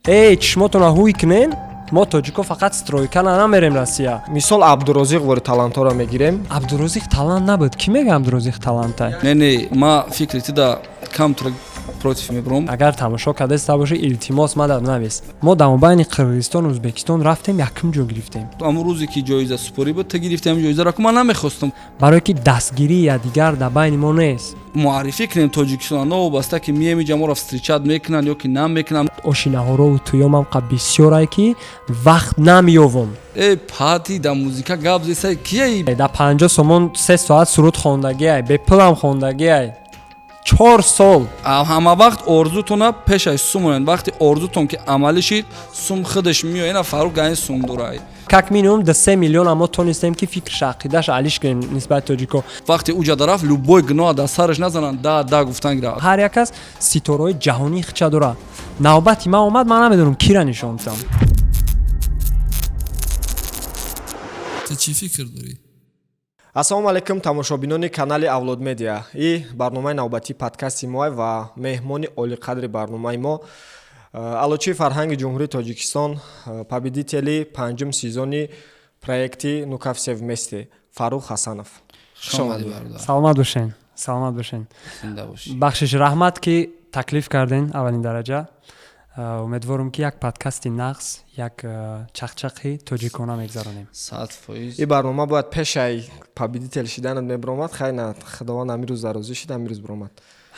чишмотона ҳуй кунен, мо тоҷико фақат стройкана намерем Россия. Мисол Абдурозиқ вори талантора мегирем. Абдурозиқ талант набуд. Ки мега Абдурозиқ талантай? Не, ма фикри тида камтра против мебром. Агар тамошо кардаста боши илтимос мадад навис. Мо дар мобайни Қирғизистон, Ӯзбекистон рафтем, якум ҷо гирифтем. Амрӯзе ки ҷоиза супорӣ буд, та гирифтем ҷоизаро, ки ман намехостам. Барое ки дастгирии якдигар дар байни мо нест. Муаррифӣ кунем Тоҷикистон, новобаста ки мием ҷаморо встречат мекунанд ё ки намекунанд. Ошинаҳоро туёмам қа бисёрае ки вақт намеёвам. Пати да музика гап зесай кияи? Дар 50 сомон 3 соат суруд хондагиай, беплам хондагиай. 4 сол. Ҳама вақт орзутона пешаш сум монанд. Вақти орзутон ки амалӣ шид, сум худаш миёяд. Ина фаруқ гани сум дурай. Как минимум до 3 миллион ама тонистем ки фикрш ақидаш алиш кунем нисбати тоҷико. Вақти уҷа дараф любой гуноҳ дар сараш назананд, да гуфтан гирад. Ҳар як кас ситораҳои ҷаҳонӣ хича дорад. Навбати ман омад, ман намедонам кира нишон дам. Ты чӣ фикр дорӣ? Ассалому алайкум тамошобинони канали Авлод Медиа. И барномаи навбатии подкасти мо ва меҳмони олиқадри барномаи мо Алочи Фарҳанги Ҷумҳурии Тоҷикистон, победители 5-ум сезони проекти «Ну ка все вместе» Фарух Ҳасанов. Саломат бошен. Саломат бошен. Бахшиш раҳмат ки таклиф карден аввалин дараҷа. Умедворам ки як подкасти нағз, як чақчақи тоҷикона мегзаронем. 100%. И барнома бояд пешай победител шиданат мебаромад, хайна худованд амирӯз дарозӣ шид, амирӯз баромад.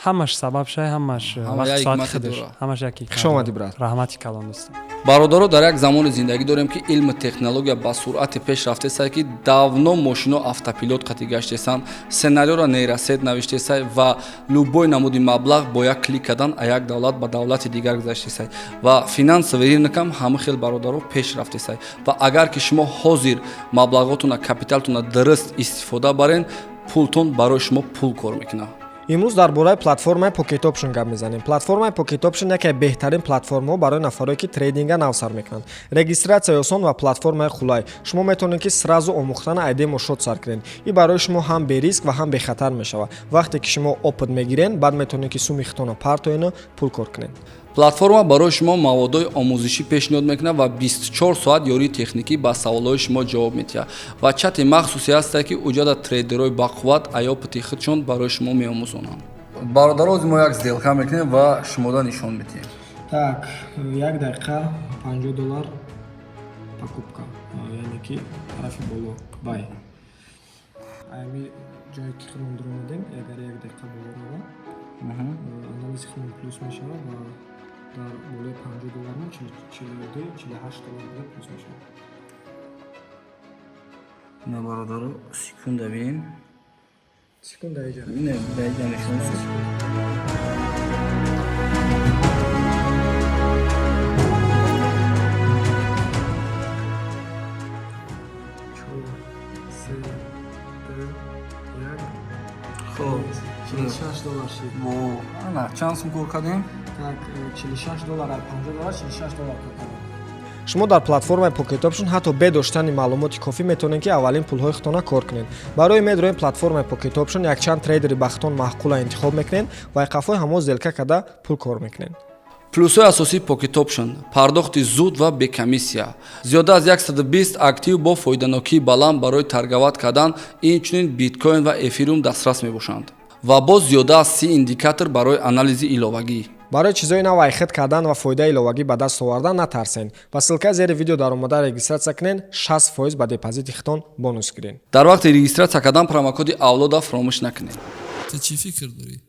Ҳамаш сабаб шай, ҳамаш вақт соати худаш. Ҳамаш яки. Хуш омадӣ брат. Раҳмати калон дӯстам. Бародаро, дар як замони зиндагӣ дорем ки илму технология ба суръати пеш рафтесай ки давно мошино автопилот қатӣ гаштесанд, сценариёро нейросет навиштесай ва любой намуди маблағ бо як клик кардан а як давлат ба давлати дигар гузаштесай ва финансовери накам ҳама хел бародаро пеш рафтесай ва агар ки шумо ҳозир маблағотуна капиталтуна дуруст истифода барен, пултон барои шумо пул кор мекунад. имрӯз дар бораи платформаи Pocket Option гап мезанем. Платформаи Pocket Option яке беҳтарин платформаҳо барои нафароне ки трейдинга нав сар мекунанд. Регистратсияи осон ва платформаи хулай. Шумо метавонед ки сразу омӯхтани айдемо шот сар кунед. И барои шумо ҳам бериск ва ҳам бехатар мешавад. Вақте ки шумо опыт мегирен, баъд метавонед ки суми хитона партоена пул кор кунед. Платформа барои шумо маводҳои омӯзишӣ пешниҳод мекунад ва 24 соат ёрии техникӣ ба саволҳои шумо ҷавоб медиҳад ва чати махсусе ҳастад ки уҷада трейдерҳои бақувват аёпати худшон барои шумо меомӯзонанд. Бародаро, мо як сделка мекунем ва шумода нишон медиҳем. Так, 1 дақиқа $50 покупка. Яъне ки тарафи боло бай. Ами ҷое ки худмон дуро медем, агар 1 дақиқа боло рава, анализи худмон плюс мешавад ва дар болои $50 мо $42-48 буда плюс мешавад. На бародаро, секунда бинем. Секунда иҷа. Не, байҷа нишон секунда. Хоб, $46 шид. Во, ана, чанд сум кор кардем? Так, $46, $50, $46 кор кардем. шумо дар платформаи Pocket Option ҳатто бе доштани маълумоти кофӣ метавонед ки аввалин пулҳои худтона кор кунед. Барои медрои платформаи Pocket Option якчанд трейдери ба худтон маъқула интихоб мекунед ва иқафои ҳамо зелка карда пул кор мекунед. Плюсҳои асосии Pocket Option: пардохти зуд ва бекомиссия, зиёда аз 120 актив бо фоиданокии баланд барои торговат кардан, инчунин биткоин ва эфириум дастрас мебошанд ва бо зиёда аз 30 индикатор барои анализи иловагӣ. Барои чизои нав айхид кардан ва фоидаи иловагӣ ба даст овардан натарсен. Ба ссилкаи зери видео дар омада регистратсия кунед, 60% ба депозити хитон бонус гирен. Дар вақти регистратсия кардан промокоди авлода фаромӯш накунед. Ты чӣ фикр дорӣ?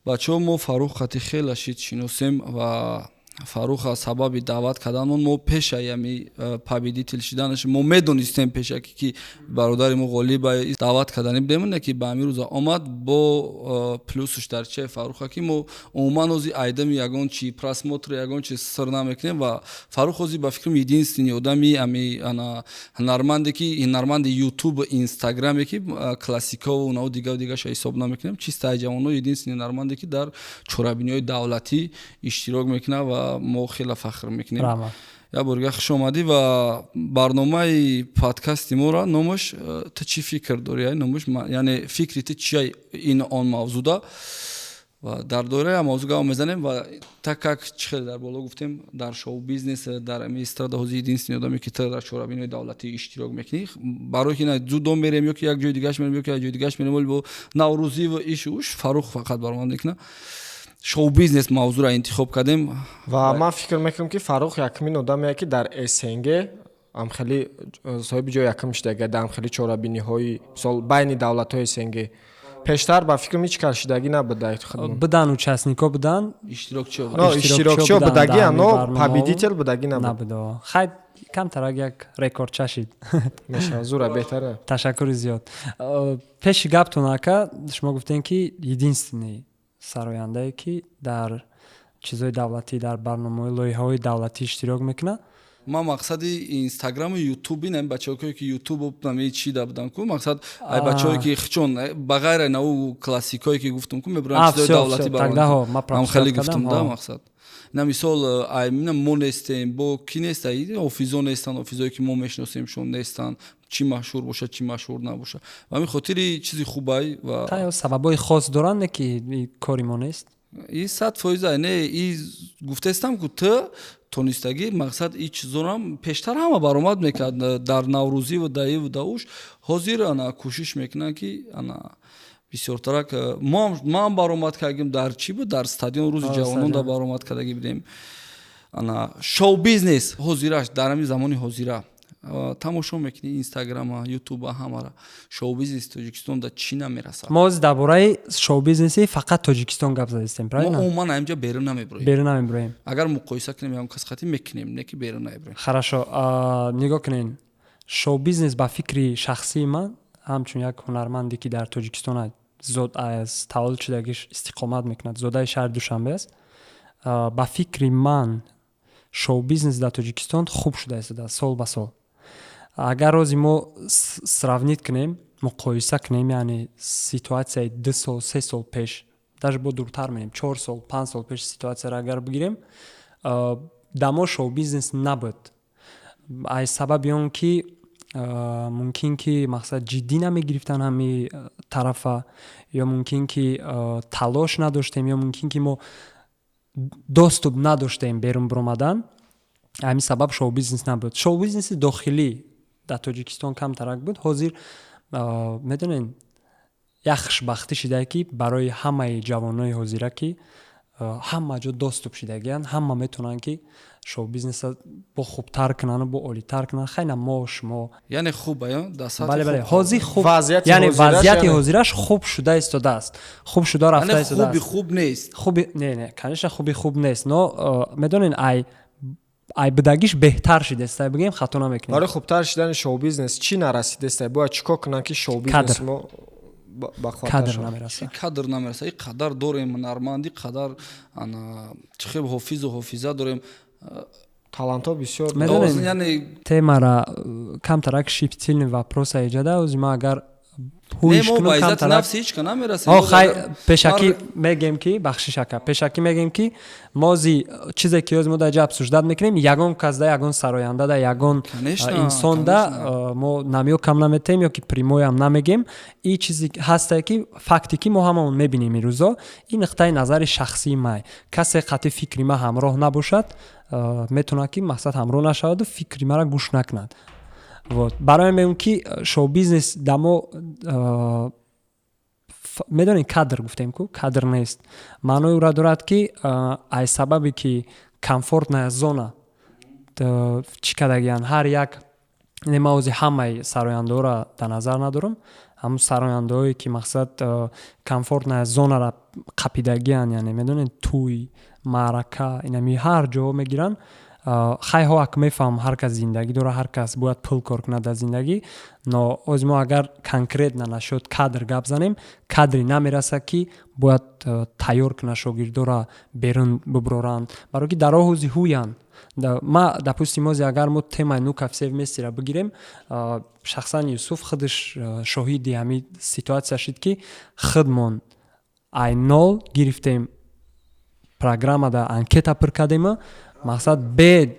Бачаҳо, мо Фарух хати хела шид шиносем ва Фаруха сабаби даъват карданмон мо пеша ями победител шиданаш мо медонистем пеша ки бародари мо ғолиба даъват кардани будем, не ки ба ҳамин рӯза омад бо плюсуш дар чаи Фаруха ки мо умуман ҳозир айдами ягон чи просмотр ягон чи сир намекунем ва Фарух ҳозир ба фикрам единствени одами ами ана ҳунарманде ки ҳунарманди YouTube, Instagram ки классиков ва дигаша ҳисоб намекунем. Чиста ҷавоно единствени ҳунарманде ки дар чорабиниҳои давлатӣ иштирок мекунад ва мо хела фахр мекунем. Я бурга хуш омадӣ ва барномаи подкасти мора номаш ты чӣ фикр дорӣ? Номаш яъне фикри ты чия ин он мавзуда ва дар доираи мавзӯъ гап мезанем ва так как чӣ хеле дар боло гуфтем дар шоу-бизнес дар эстрада ҳозир единственный одаме ки то дар чорабинои давлатӣ иштирок мекунӣ барои ки на зудом мерем ё ки як ҷои дигаш мерем ё ки як ҷои дигаш мерем вале бо наврӯзӣ ва иш уш Фарух фақат баромад мекунад. Шоу-бизнес мавзӯъро интихоб кардем ва ман фикр мекунам ки Фарух якмин одаме ки дар СНГ ам хеле соҳиби ҷои якум шидаги дар хеле чорабиниҳои мисол байни давлатҳои СНГ пештар ба фикрам ҳеч кас шидагӣ набуда. Будан участникҳо будан, иштирокчиҳо будаги, но победител будаги набуда. Хайр камтарак як рекордча шид. Мешава зура беҳтара. Ташаккури зиёд. Пеши гаптон ака шумо гуфтем ки единственный сарояндае ки дар чизҳои давлатӣ дар барномаҳои лоиҳаҳои давлатӣ иштирок мекунад. Ман мақсади инстаграму ютуби нами бачаҳое ки ютубу нами чида будам ку мақсад ай бачаҳое ки чун ба ғайра наву классикое ки гуфтум ку мебуран чизои давлатӣ барам хеле гуфтум да мақсад на мисол ай мо нестем бо ки неста офизо нестан офизое ки мо мешиносемшон нестан чӣ маъшҳур боша чӣ маъшҳур набоша ва ҳамин хотири чизи хубай ва сабабҳои хос доранд не ки кори мо нест и 100% не и гуфтаистам ку ту тонистагӣ мақсад и чизорам пештар ҳама баромад мекард дар наврӯзӣ ва даиву дауш ҳозир ана кӯшиш мекунанд ки ана бисёртарак ман баромад кардагим дар чӣ буд дар стадион рӯзи ҷавонон да баромад кардагӣ будем ана шоу бизнес ҳозираш дар ҳамин замони ҳозира тамошо мекунӣ инстаграма ютуба ҳамара шоу бизнес тоҷикистон да чӣ намерасад. мо дар бораи шоу бизнеси фақат тоҷикистон гап задистем правильно мо умуман ҳамҷа берун намебурем агар муқоиса кунем ям касқати мекунем не ки берун намебурем. Хорошо нигоҳ кунед шоу бизнес ба фикри шахсии ман ҳамчун як ҳунарманде ки дар тоҷикистон зод аз таваллуд шудагиш истиқомат мекунад зодаи шаҳри Душанбе аст ба фикри ман шоу бизнес дар тоҷикистон хуб шуда истодааст сол ба сол. Агар рози мо сравнит кунем муқоиса кунем яъне ситуатсияи 2 сол 3 сол пеш даже бо дуртар менем 4 сол 5 сол пеш ситуатсияро агар бигирем дамо шоу бизнес набуд аз сабаби он ки мумкин ки мақсад ҷиддӣ намегирифтан ҳами тарафа ё мумкин ки талош надоштем ё мумкин ки мо доступ надоштем берун биромадан ҳамин сабаб шоу бизнес набуд. Шоу бизнеси дохилӣ дар тоҷикистон камтарак буд ҳозир медонед як хушбахтӣ шидае ки барои ҳамаи ҷавонои ҳозира ки ҳама ҷо доступ шидагиянд ҳама метавонанд ки шоу бизнеса бо хубтар кунанд бо олитар кунанд хайна мо шумо яъне хуб бале ҳозир хуб яъне вазъияти ҳозираш хуб шуда истодааст хуб шуда рафта истодааст хуб нест хуби не конечно хуби хуб нест но медонед ай будагиш беҳтар шидеста бигем хато намекунем барои хубтар шидани шоу бизнес чӣ нарасидеста бояд чикор кунанд ки шоу бизнес мо кадр намераса кадр намераса қадар дорем ҳунарманд қадар ана чӣ хел ҳофизу ҳофиза дорем талантҳо бисёр медонед темара камтарак шиптилни вопроса иҷада ози ма агар пешакӣ мегем ки бахшишака пешакӣ мегем ки мози чизе ки ҳозир мо дар ҷа обсуждат мекунем ягон кас да ягон сароянда да ягон инсон да мо намё кам наметем ё ки примоям намегем и чизе ҳастае ки факте ки мо ҳамаон мебинем ирӯзо ин нуқтаи назари шахсии май касе қати фикри ма ҳамроҳ набошад метавонад ки мақсад ҳамроҳ нашаваду фикри мара гӯш накунад. برای من که شو بیزنس دامو میدونین کادر گفتیم کو کادر نیست معنی او را دارد که ای سببی که کامفورت نه زونا چی کداگیان هر یک نمازی همه سراینده را در نظر ندارم همون سراینده‌ای که مقصد کامفورت نه زونا را قپیدگیان یعنی میدونین توی معرکه اینمی هر جا میگیرن خیلی ها اک میفهم هر کس زندگی داره هر کس باید پول کار کنه در زندگی نه از ما اگر کانکریت نشد کادر گپ زنیم کادری نمیرسه که باید تیار کنه شاگردا را بیرون ببرند برای که در حوزه هویان ما допустим اگر ما تمای نوکافسیو مسی را بگیریم شخصا یوسف خودش شاهدی همین سیتواسیا شد که خودمون ای نول گرفتیم программада анкета пур кардем мақсад бе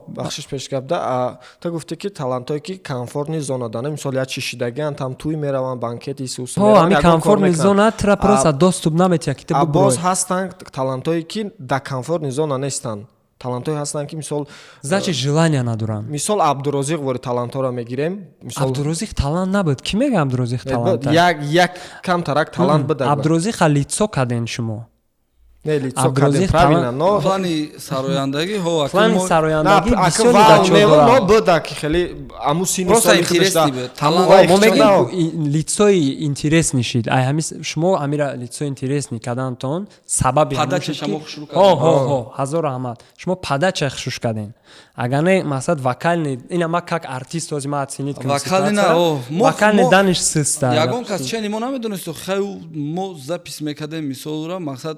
бахшиш пешгапда то гуфте ки талантое ки комфортни зона дана мисол як чишидагиан там туй мераван банкети сус ами комфортни зона тра просто доступ наметия ки теб боз ҳастанд талантое ки да комфортни зона нестанд талантое ҳастанд ки мисол значит желания надоранд мисол Абдурозиқ вори талантора мегирем мисол Абдурозиқ талант набуд ки мега Абдурозиқ талант як камтарак талант буда Абдурозиқ лицо каден шумо не лицо кадем правильно но плани сарояндаги ҳо плани сарояндаги бисёри бачо дора но буда ки хеле аму сини соли худашда мо мегем лицои интересни шид ай ҳамис шумо амира лицо интересни кадантон сабаби падача шумо хушру каден ҳазор раҳмат шумо падача хушуш каден агар не мақсад вокальный ина ма как артист озима ацинид вокальный даниш систа ягон кас чени мо намедонисту хай мо запис мекадем мисолра мақсад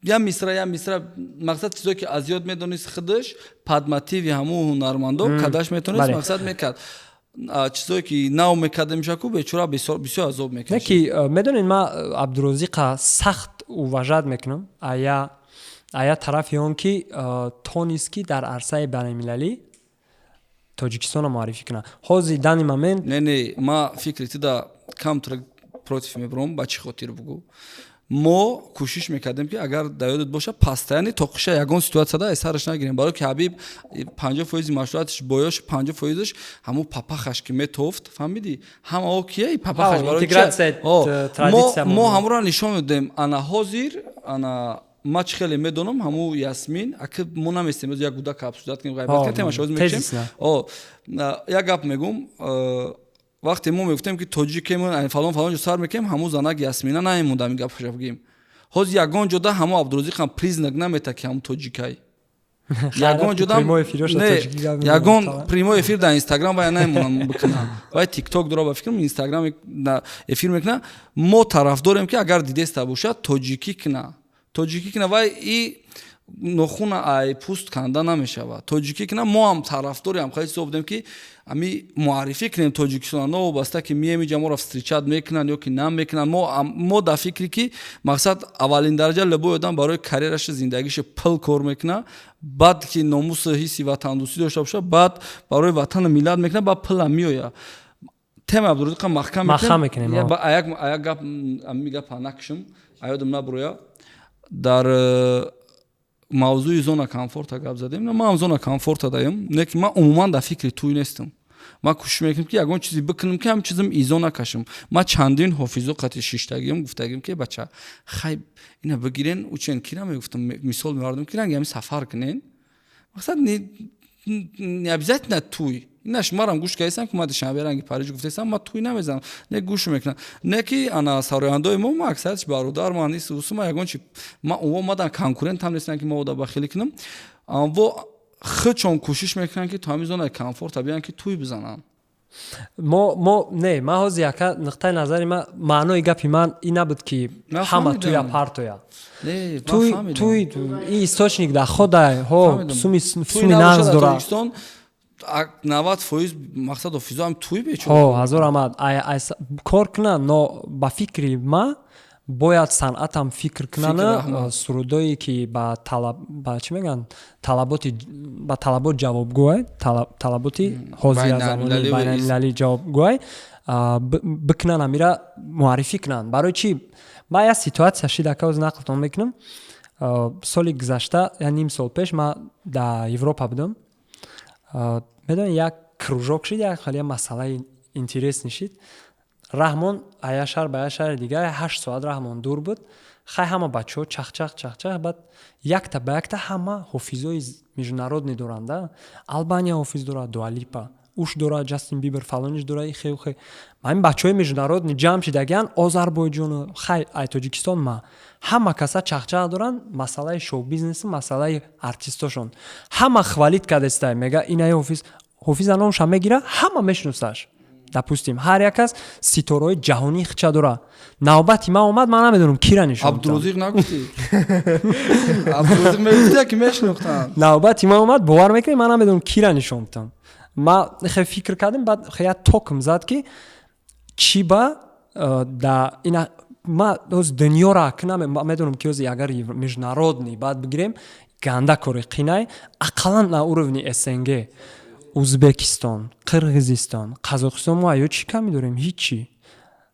я мисра мақсад чизое ки аз ёд медонист худаш падмативи ҳаму ҳунармандо кадаш метонист мақсад мекард чизое ки нав мекардем шаку бечора бисёр азоб мекашид не ки медонед ма Абдурозиқа сахт уважат мекунам ая тарафи он ки тонист ки дар арсаи байналмилалӣ Тоҷикистонро муаррифӣ кунад ҳозир дани момент не ма фикри тида камтра против мебурам ба чӣ хотир бугӯ мо кӯшиш мекардем ки агар дар ёдат боша пастаяни тоқиша ягон ситуатсияда эсараш нагирем барои ки ҳабиб 50% маъшуратиш боёш 50%иш ҳамун папахаш ки метофт фаҳмидӣ ҳамао кия папахаш барои мо ҳамуро нишон медем ана ҳозир ана ма чӣ хеле медонам ҳаму ясмин аки мо наместем як гуда капсулат кунем ғайбат кардем темаша ҳозир мечем як гап мегум вақте мо мегуфтем ки тоҷикемон фалон ҷо сар мекем ҳамун занак ясмина намемонда ҳамин гапаша бигем ҳозир ягон ҷода ҳамун Абдурозиқам признак намета ки ҳамун тоҷикай ягон ҷода ягон прямой эфир дар Инстаграм вая намемонам бикунам вай тикток дора ба фикрам Инстаграм эфир мекуна мо тарафдорем ки агар дидеста бошад тоҷикӣ кина вай и нохуна ай пуст канда намешавад тоҷикӣ кина мо ҳам тарафдори ҳам хеле будем ки ами муаррифӣ кунем Тоҷикистон новобаста ки мием иҷа моро встречат мекунанд ё ки намекунанд мо дар фикре ки мақсад аввалин дараҷа любой одам барои карьераши зиндагиша пул кор мекунад баъд ки номусу ҳисси ватандӯстӣ дошта бошад баъд барои ватану миллат мекунад баъд пулам меояд тема Абдурозиқа маҳкам мекунем аяк гап ами гапа накушам аёдам набуроя дар мавзӯи зона комфорта гап задем ман зона комфорта даем неки ман умуман дар фикри туй нестам ман кӯшиш мекунам ки ягон чизе бикунам ки ҳам чизам изо накашам ман чандин ҳофизу қати шиштагиам гуфтагим ки бача хай ина бигирен учен кира мегуфтам мисол мевардам ки ранги ҳами сафар кунен мақсад не обязательно туй инаш марам гӯш кардесам ки ма душанбе ранги париж гуфтесам ма туй намезанам не гӯш мекунам не ки ана сарояндои мо аксарияш бародарман ис усума ягон чи ма омадан конкурентам нестам ки мо ода бахилӣ кунам во хичон кӯшиш мекунам ки то ҳамин зонаи комфорта биан ки туй бизанам мо не ма ҳозир яка нуқтаи назари ма маънои гапи ман ин набуд ки ҳама туя партоя туй и источник дар хода суми нағз дора 90% мақсад офизо ҳам туй бечора ҳазор амад кор кунанд но ба фикри ма бояд санъатам фикр кунанд сурудое ки ба чӣ мегӯянд ба талабот ҷавобгӯй талаботи ҳозиразамонии байналмилалӣ ҷавобгӯй бикунанд амира муаррифӣ кунанд барои чӣ ба як ситуатсия шидака оз нақлтон мекунам соли гузашта я ним сол пеш ма дар Европа будам медонед як кружок шид як хеле масъалаи интересни шид раҳмон ая шаҳр ба я шаҳри дигар 8 соат раҳмон дур буд хай ҳама бачаҳо чахчах баъд якта ба якта ҳама ҳофизои международни доранда Албания ҳофиз дорад Дуалипа уш дорад Ҷастин Бибер фалониш дорад хе ҳамин бачаҳои международни ҷамъ шидагиянд Озарбойҷону хай ай Тоҷикистон ма ҳама каса чахчах доранд масъалаи шоу-бизнеси масъалаи артистошон ҳама хвалид кардестай мега инаи ҳофиза номша мегира ҳама мешиносаш допустим ҳар як кас ситораҳои ҷаҳонӣ хича дора навбати ман омад ман намедонам кира нишон Абдурозиқ нагуфти Абдурозиқ мегуфти ки мешинохтам навбати ман омад бовар мекунӣ ман намедонам кира нишон дам ма хе фикр кардем баъд хе як токм зад ки чӣ ба да ина ма оз дунёра медонам ки оз агар международни баъд бигирем ганда кори қинай ақаллан на уровни СНГ Узбекистон, Қирғизистон, Қазоқистон мо аё чӣ ками дорем? Ҳичи.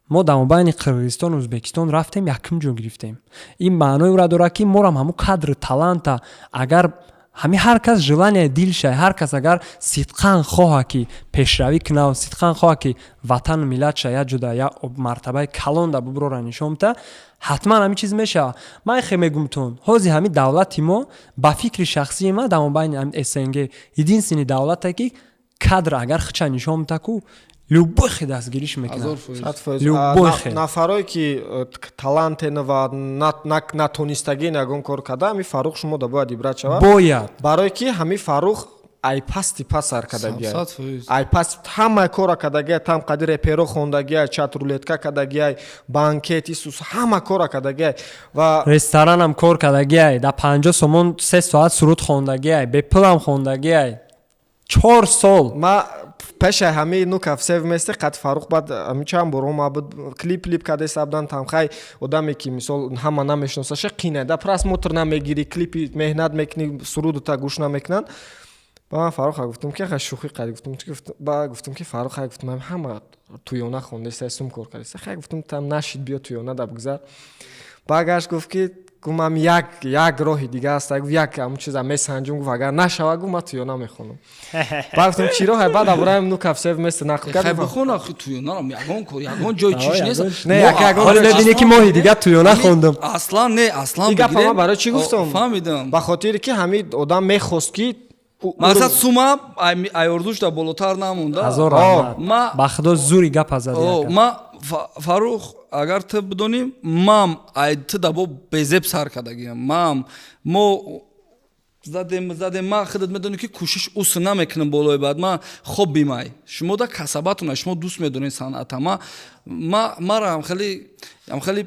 мо дар мобайни Қирғизистон, Узбекистон рафтем, якум ҷо гирифтем. Ин маъное ра дорад ки морам ҳамун қадри таланта агар ҳами ҳар кас желание дил шай, ҳар кас агар сидқан хоҳа ки пешравӣ кунав, сидқан хоҳа ки ватану миллат шай як ҷуда як мартабаи калонда буброра нишон бита, ҳатман ҳамин чиз мешава. ман хе мегумтон ҳозир ҳами давлати мо ба фикри шахсии ман дар мобайни СНГ единственный давлате ки кадр агар хича нишон бита ку любой хе дастгириш мекунад. нафарое ки талантен ва натонистагин ягон кор када ҳами Фарух шумо да бояд ибрат шавад. Бояд. барое ки ҳами Фарух айпасти пасар кадагиай. Айпаст ҳама кора кадагиай, там қади реперо хондагиай, чат рулетка кадагиай, банкет исус ҳама кора кадагиай ва ресторанам кор кадагиай, да 50 сомон 3 соат суруд хондагиай, беплам хондагиай. 4 сол. ма пеша ҳами нукав се вместе қад Фарух бад ҳами чанд бор омад клип каде сабдан тамхай одаме ки мисол ҳама намешносаша қинай да просмотр намегири, клипи меҳнат мекунӣ, сурудута гӯш намекунанд. ба ман Фаруха гуфтам ки ха шӯхӣ қад гуфтам ки Фаруха гуфтам ҳама туёна хондаста сум кор кардеста ха гуфтам там нашид биё туёна да бигзар. Багаш гуфт ки гумам як роҳи дига аст, як ҳамун чиза месанҷум, гуфт агар нашава гуфт ман туёна мехонам. Ба гуфтам чӣ роҳ баъд абраем ну кафсе вместе нақл кардем. Хай бихона туёнарам ягон кор, ягон ҷой чиш нест. Не, ягон ҳоло бибинӣ ки моҳи дига туёна хондам. Аслан не, аслан бигирем. Дига пама барои чӣ гуфтам? Фаҳмидам. Ба хотире ки ҳамин одам мехост ки масад сума айордушда болотар намонда. ҳазор раҳмат. Ба худо зури гап азад як. ма Фарух агар ты бидонӣ мам ай ты дабо безеб сар кардагиам. Мам мо задем ма худат медонӣ ки кӯшиш ус намекунам болои баъд ма хоб бимай. Шумо да касабатуна шумо дӯст медонед санъата. Мара хеле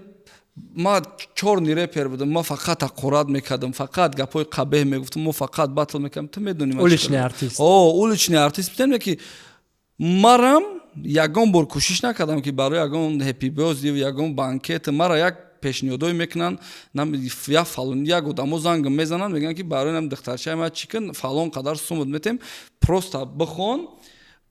ма чорни репер будам, ма фақат ақорат мекардам, фақат гапои қабеҳ мегуфтам, мо фақат батл мекардам. Ты медонӣ уличный артист. Уличный артист бидем ки марам ягон бор кӯшиш накардам ки барои ягон happy birthday ягон банкет мара як пешниҳодое мекунанд, як фалон як одамо занг мезананд, мегӯянд ки барои нам духтарчаи ма чӣ кун фалон қадар сум метем, просто бихон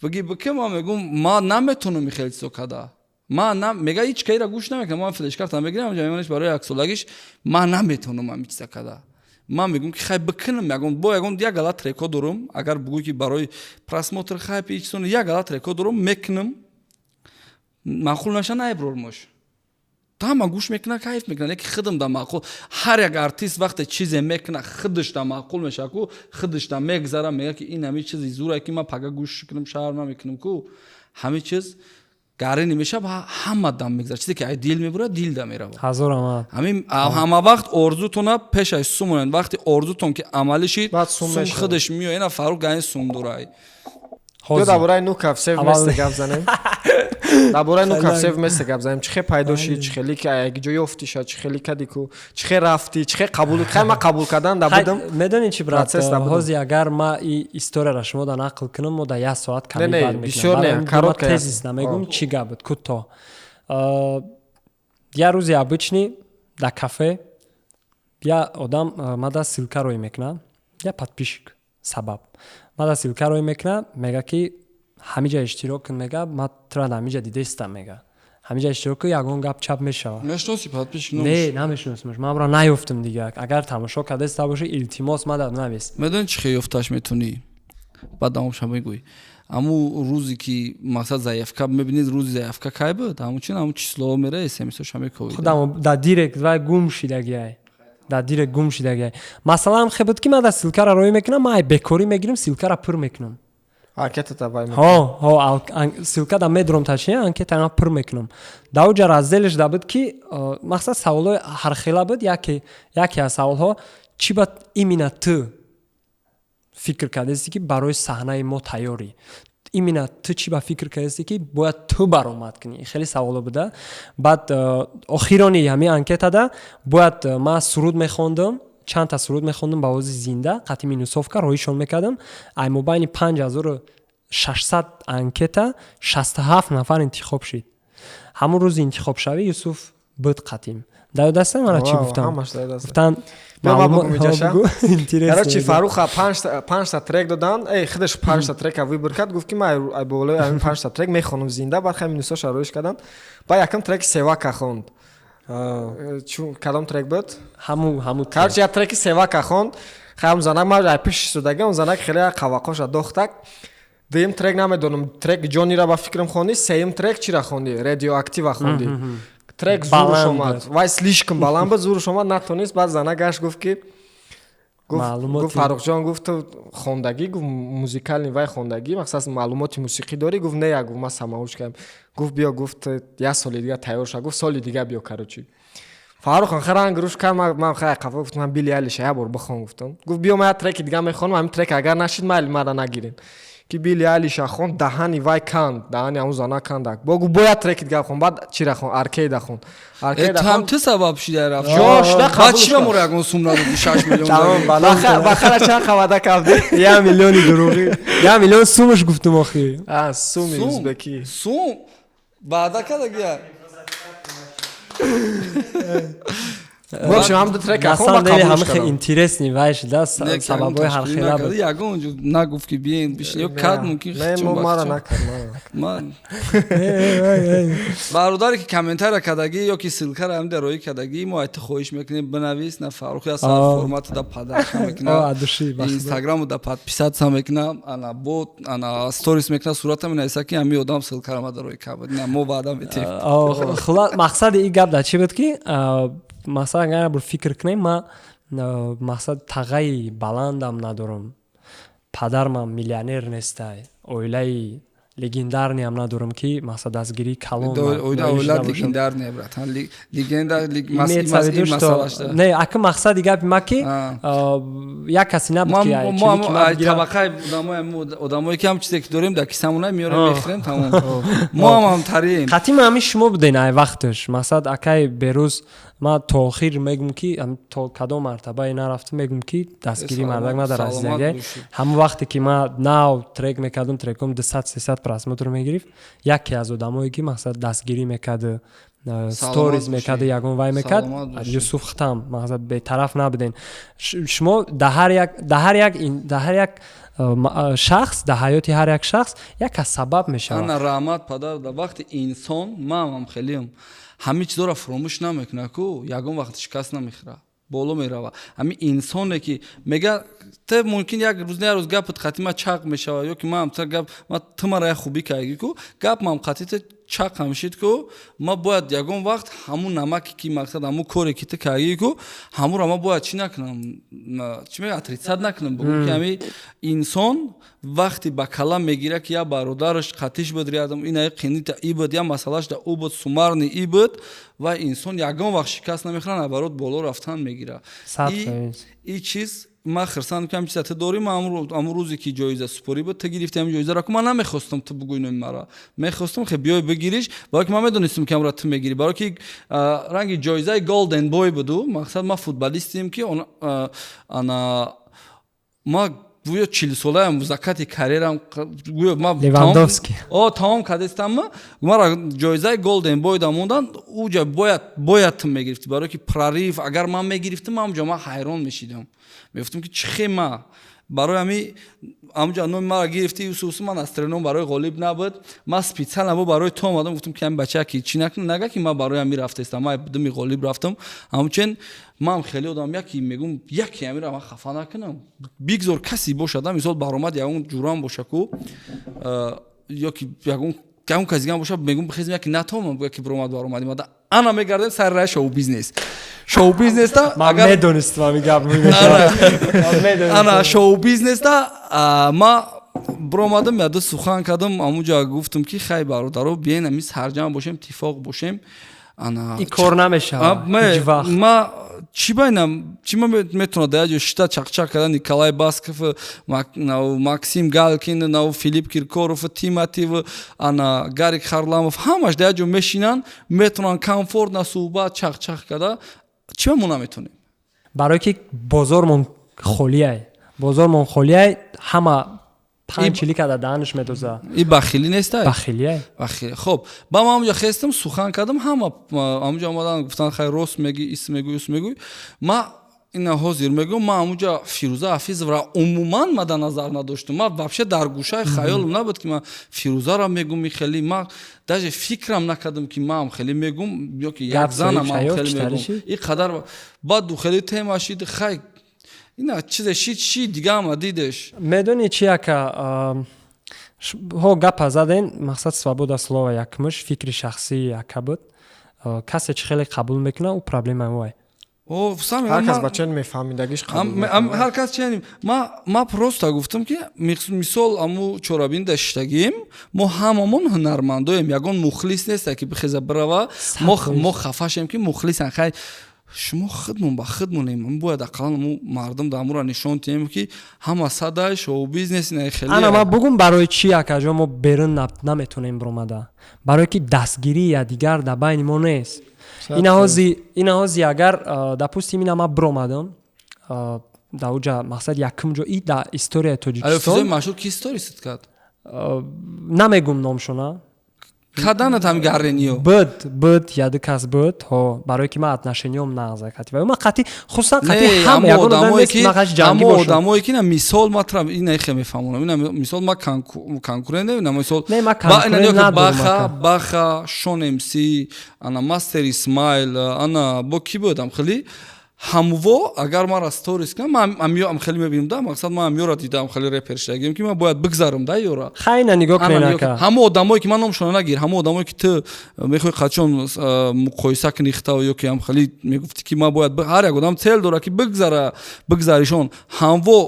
биги бике ма мегӯм ма наметонам хел чизо када. ма мега ҳеҷ кайра гӯш намекунам, ман флешкарта мегирам ҷамеонаш барои яксолагиш ма наметонам ҳамин чиза када. ман мегӯям ки хай бикунам ягон як галат рекорд дорам, агар бигӯй ки барои просмотр хайпи чизон як галат рекорд дорам мекунам, маъқул наша наиброр мош. ҳама гӯш мекунад, кайф мекунад, леки худам да маъқул. ҳар як артист вақте чизе мекунад худаш да маъқул мешавад ку, худаш да мегзара, мега ки ин ҳамин чизи зуре ки ман пага гӯш кунам шарм намекунам ку, ҳамин чиз гаре немешав, ҳама дам мегзарад. Чизе ки ай дил мебурад, дил да меравад. ҳазор раҳмат. ҳамин ҳама вақт орзутона пешай сум монанд. вақте орзутон ки амалӣ шид, сум худаш миёяд. Ина Фарух гани сум дорад. Ё дар бораи нукав се вместе гап занем. Дар бораи нукав се вместе гап занем. Чӣ хел пайдо шид, чӣ хел ки як ҷо ёфтиша, чӣ хел кади ку, чӣ хел рафти, чӣ хел қабул. Хай ма қабул кардан да будам. Медонӣ чӣ брат? ҳозир агар ма ин историяро шумо да нақл кунам, мо да 1 соат ками бар мекунем. Бисёр не, коротка тезис намегум, чӣ гап буд, кӯтоҳ. Я рӯзи обычный да кафе я одам мада силка рой мекунад, я подписчик сабаб. мада силка рой мекунад, мега ки ҳамиҷа иштирок кун, мега ма тра да ҳамиҷа дидестам, мега ҳамиҷа иштирок кун, ягон гап чап мешава. Мешноси подписчик номуш? Не, намешносимаш. Ман амра наёфтам дига. Агар тамошо кардаста боши, илтимос мада навес. Медонӣ чӣ хел ёфташ метунӣ? Баъдам шам мегӯй. Аму рӯзе ки мақсад заявка мебинед, рӯзи заявка кай буд? Ҳамун число мера смсошам мекавид. Худам да директ вай гум шидагиай. Да директ гум шидагиай. Масалан хе буд ки ман да силкара рой мекунам, ман ай бекорӣ мегирам, силкара пур мекунам. Анкетата вай мекунам. Силка да медром тачия, анкетана пур мекунам. Да уҷа разделиш да буд ки мақсад саволҳои ҳархела буд. Яке аз саволҳо чӣ бад именно ту фикр кардасти ки барои саҳнаи мо тайёрӣ? Именно ту чӣ ба фикр кардасти ки бояд ту баромад кунӣ? Хеле саволо буда. Баъд охирони ҳамин анкетада бояд ман суруд мехондам, чанд та суруд мехондам ба овози зинда, қатъи минусовка роҳишон мекардам. Ай мобайни 5600 анкета 67 нафар интихоб шид. ҳамун рӯзи интихоб шавӣ Юсуф буд қатим. Дар дастам мана чӣ гуфтам? Гуфтан короче Фаруха 5 та трек додан, худаш 5 та трека выбор кард, гуфт ки ман ай болои ҳамин 5 та трек мехонам зинда, бар ҳамин нусоша роиш карданд. Ба якам трек Севака хонд. Кадом трек буд? Ҳаму короче як треки Севака хонд. Хам занак ма ай пеш судага, он занак хеле қавақоша дохтак. Дуюм трек намедонам, трек Ҷонира ба фикрам хонди, сеюм трек чира хонди? Радиоактива хонди. Трек зуруш омад. Вай слишком баланд буд, зуруш омад, натонист. Баъд занак гашт гуфт ки гуфт Фарухҷон, гуфт хондагӣ, гуфт музикални вай хондагӣ, мақсад маълумоти мусиқӣ дорӣ? Гуфт не, гуфт ман самоуч кардам. Гуфт биё, гуфт як соли дига тайёр ша. Гуфт соли дига биё короче. Фарухан харанг руш кард, ман хай қафа гуфт ман Билли Айлиш я бор бихон гуфтам. Гуфт биё ман як треки дига мехонам, ҳамин трек агар нашид майли мара нагирин. Ки Билли Айлиш хонд, даҳани вай канд, даҳани ҳамун зана кандак. Богу бояд треки дига хон, баъд чира хон, Аркейда хон. Аркейда хон. Там ту сабаб шида рафт. Ҷошда қабул. Баъд чима мора ягон сум надоди 6 миллион. Тамом, бахара чанд қавада кавди? 1 миллиони дурӯғӣ. 1 миллион сумаш гуфтум охи. Суми узбекӣ. Сум? Баъда кадагия. В общем, ҳамду трека хон ба қабул қабул шудам. Ҳамаи интересни вай шуда, сабабҳои ҳархела буд. Ягон ҷо нагуфт ки биен бишин, ё кард мумкин хичон бахчон. Мара накард, ман. Бародаре ки комментария кардагӣ ё ки силкара ҳам дароӣ кардагӣ, мо айта хоҳиш мекунем бинавис, на Фарухи асар формату да падаша мекунам. Инстаграму да подписаться мекунам, ана бот, ана сторис мекунам, сурата менависа ки ҳамин одам силкара ма дароӣ кард. На мо ваъда метем. Мақсади ин гап да чӣ буд ки мақсад агар бир фикр кунем, ман мақсад тағаи баландам надорам. Падармам миллионер нестай, оилаи легендарниам надорам ки мақсад дастгирии калон. Оила легендар не брат. Легенда масалаш да. Не, ака мақсади гапи ма ки як каси набуд ки ай чизи ки ма бигирам. Табақаи одамое ки ҳам чизе ки дорем дар кисамона меёрем мехӯрем тамом. Мо ҳам ҳамтарим. Қатима ҳамин шумо буден ай вақташ. Мақсад акай берӯз ма то охир мегум ки то кадом мартаба нарафтам мегум ки дастгирии мардак надар азизага. Ҳамон вақте ки ма нав трек мекардам, треком 200-300 просмотр мегирифт. Яке аз одамое ки мақсад дастгирӣ мекард, сторис мекард, ягон вай мекард, Юсуф Хитам, мақсад бетараф набуден. Шумо дар ҳар як шахс, дар ҳаёти ҳар як шахс як аз сабаб мешавад. Ана раҳмат падар, дар вақти инсон ман хелиам ҳамин чизоро фуромӯш намекунад ку, ягон вақт шикаст намехӯрад, боло мерава. Ҳамин инсоне ки мега те мумкин як рӯз не рӯз гапат қатима чақ мешавад, ё ки ман ҳамтар гап ма тумара як хубӣ кардагӣ ку, гап мам қатита чақ ҳам шид ку, ма бояд ягон вақт ҳамун намаке ки мақсад ҳамун коре ки ту кардагӣ ку, ҳамуро ма бояд чӣ накунам, чӣ мегӯяд отрицат накунам, бигӯям ки ҳамин инсон вақти ба калам мегирад ки я бародараш қатиш буд рядом, ина қинита и буд, я масъалаш да у буд, сумарни и буд, ва инсон ягон вақт шикаст намехӯрад, наоборот боло рафтан мегирад. И чиз ма хирсанд ки ҳам чиза ту дорӣ, ман ҳамун рӯзе ки ҷоиза супорӣ буд, ту гирифти ҳамин ҷоизаро, ку ман намехостам ту бигӯй мара, мехостам хе биёй бигириш, барои ки ман медонистам ки ҳамро ту мегирӣ, барои ки ранги ҷоизаи Golden Boy буду, мақсад ма футболистем ки ана ма гӯё 40 солаам закати карьерам гӯё ма Левандовски тамом кардестам, мара ҷоизаи Golden Boy да мондан, уҷа бояд ту мегирифти, барои ки прорив агар ман мегирифтам, ҳамҷа ман ҳайрон мешидам, мегуфтам ки чӣ хема барои ҳамҷа номи мара гирифти, Юсуф, ман астроном барои ғолиб набуд, ман специал набуд барои то омадам, гуфтам ки ҳамин бача ки чӣ накунад, нага ки ман барои ҳамин рафтаистам, ман будами ғолиб рафтам, ҳамчун ман хеле одам яки мегум яки ҳаминро ман хафа накунам, бигзор каси бошад, мисол баромад ягон ҷурам боша ку, ё ки ягон каси дигам боша, мегум бихезм яки натомам яки баромадим, ана мегардем сари раи шоу бизнес. Шоу бизнеста ман медонистам ҳамин гап мешавад. Ана шоу бизнеста ма баромадам, яду сухан кардам, ҳамунҷа гуфтам ки хай бародаро биен ҳамин сарҷам бошем, иттифоқ бошем. ин кор намешавад ҳеҷ вақт. Ма чӣ байнам, чӣ ма метавонад дар як ҷо шита чақчақ кардан, Николай Басков, Максим Галкин, Филипп Киркоров, Тимати, Гарик Харламов, ҳамаш дар як ҷо мешинанд, метавонанд комфортна суҳбат чақчақ карда. Чӣ ма наметавонем? Барое ки бозормон холияй, ҳама 5 чилика данш медоза. И бахили нест. Бахили. Бахили. Хоб, ба ман ҳамҷа хестам сухан кардам, ҳама ҳамҷа омадан гуфтан хай рост меги, ис мегӯй. Ма ина ҳозир мегӯм, ман ҳамҷа Фирӯза Ҳафизовра умуман ма дар назар надоштам. Ма вообще дар гӯшаи хаёлам набуд ки ман Фирӯзаро мегӯм, хеле ма даже фикрам накардам ки ман хеле мегӯм ё ки як занам хеле мегӯм. И қадар баъд хеле тема шид хай ина чизе ши дигам дидеш. Медони чи яка ҳо гапа заден, мақсад свобода слова якмуш, фикри шахсии яка буд. Касе чи хеле қабул мекуна, у проблема ӯ. ҳар кас ба чен мефаҳмидагиш қабул мекуна. Ҳар кас чен ма просто гуфтам ки мисол аму чорабин даштагим, мо ҳамамон ҳунармандоем, ягон мухлис нест ки бихеза брава, мо хафашем ки мухлисан. Хай шумо худмон ба худмонем, бояд ақаллан мардум дамура нишон диҳем ки ҳама садай шоу бизнес ина хеле. Ана ма бугум барои чи якаҷо мо берун наметонем биромада. Барои ки дастгирӣ я дигар дар байни мо нест. Ин ҳози агар допустим ина ма биромадам дар уҷа мақсад якум ҷо и дар историяи Тоҷикистон машҳур ки историст кард. Намегум номшона. Каданат ҳам гаррениё. Буд яду кас буд, ҳо барои ки ман отношениём нағза кати. Ва ма қати хусусан қати ҳама ягон одам нест ки мағаш ҷангӣ бошад. Одамое ки ина мисол матраб ина хе мефаҳмонам. Ина мисол ма конкурент ина мисол Баха, Шон МС, ана Мастер Исмаил, ана бо ки будам хели ҳамво агар мара сторис кунам, ман амё хеле мебинам да, мақсад ман амёра дидам хеле репер шагем ки ман бояд бигзарам да ёра. Хайна нигоҳ куненака. Ҳама одамое ки ман номшона нагир, ҳама одамое ки ту мехоҳӣ қачон муқоиса кунӣ хитао ё ки ҳам хеле мегуфти ки ман бояд ҳар як одам цел дора ки бигзаришон. Ҳамво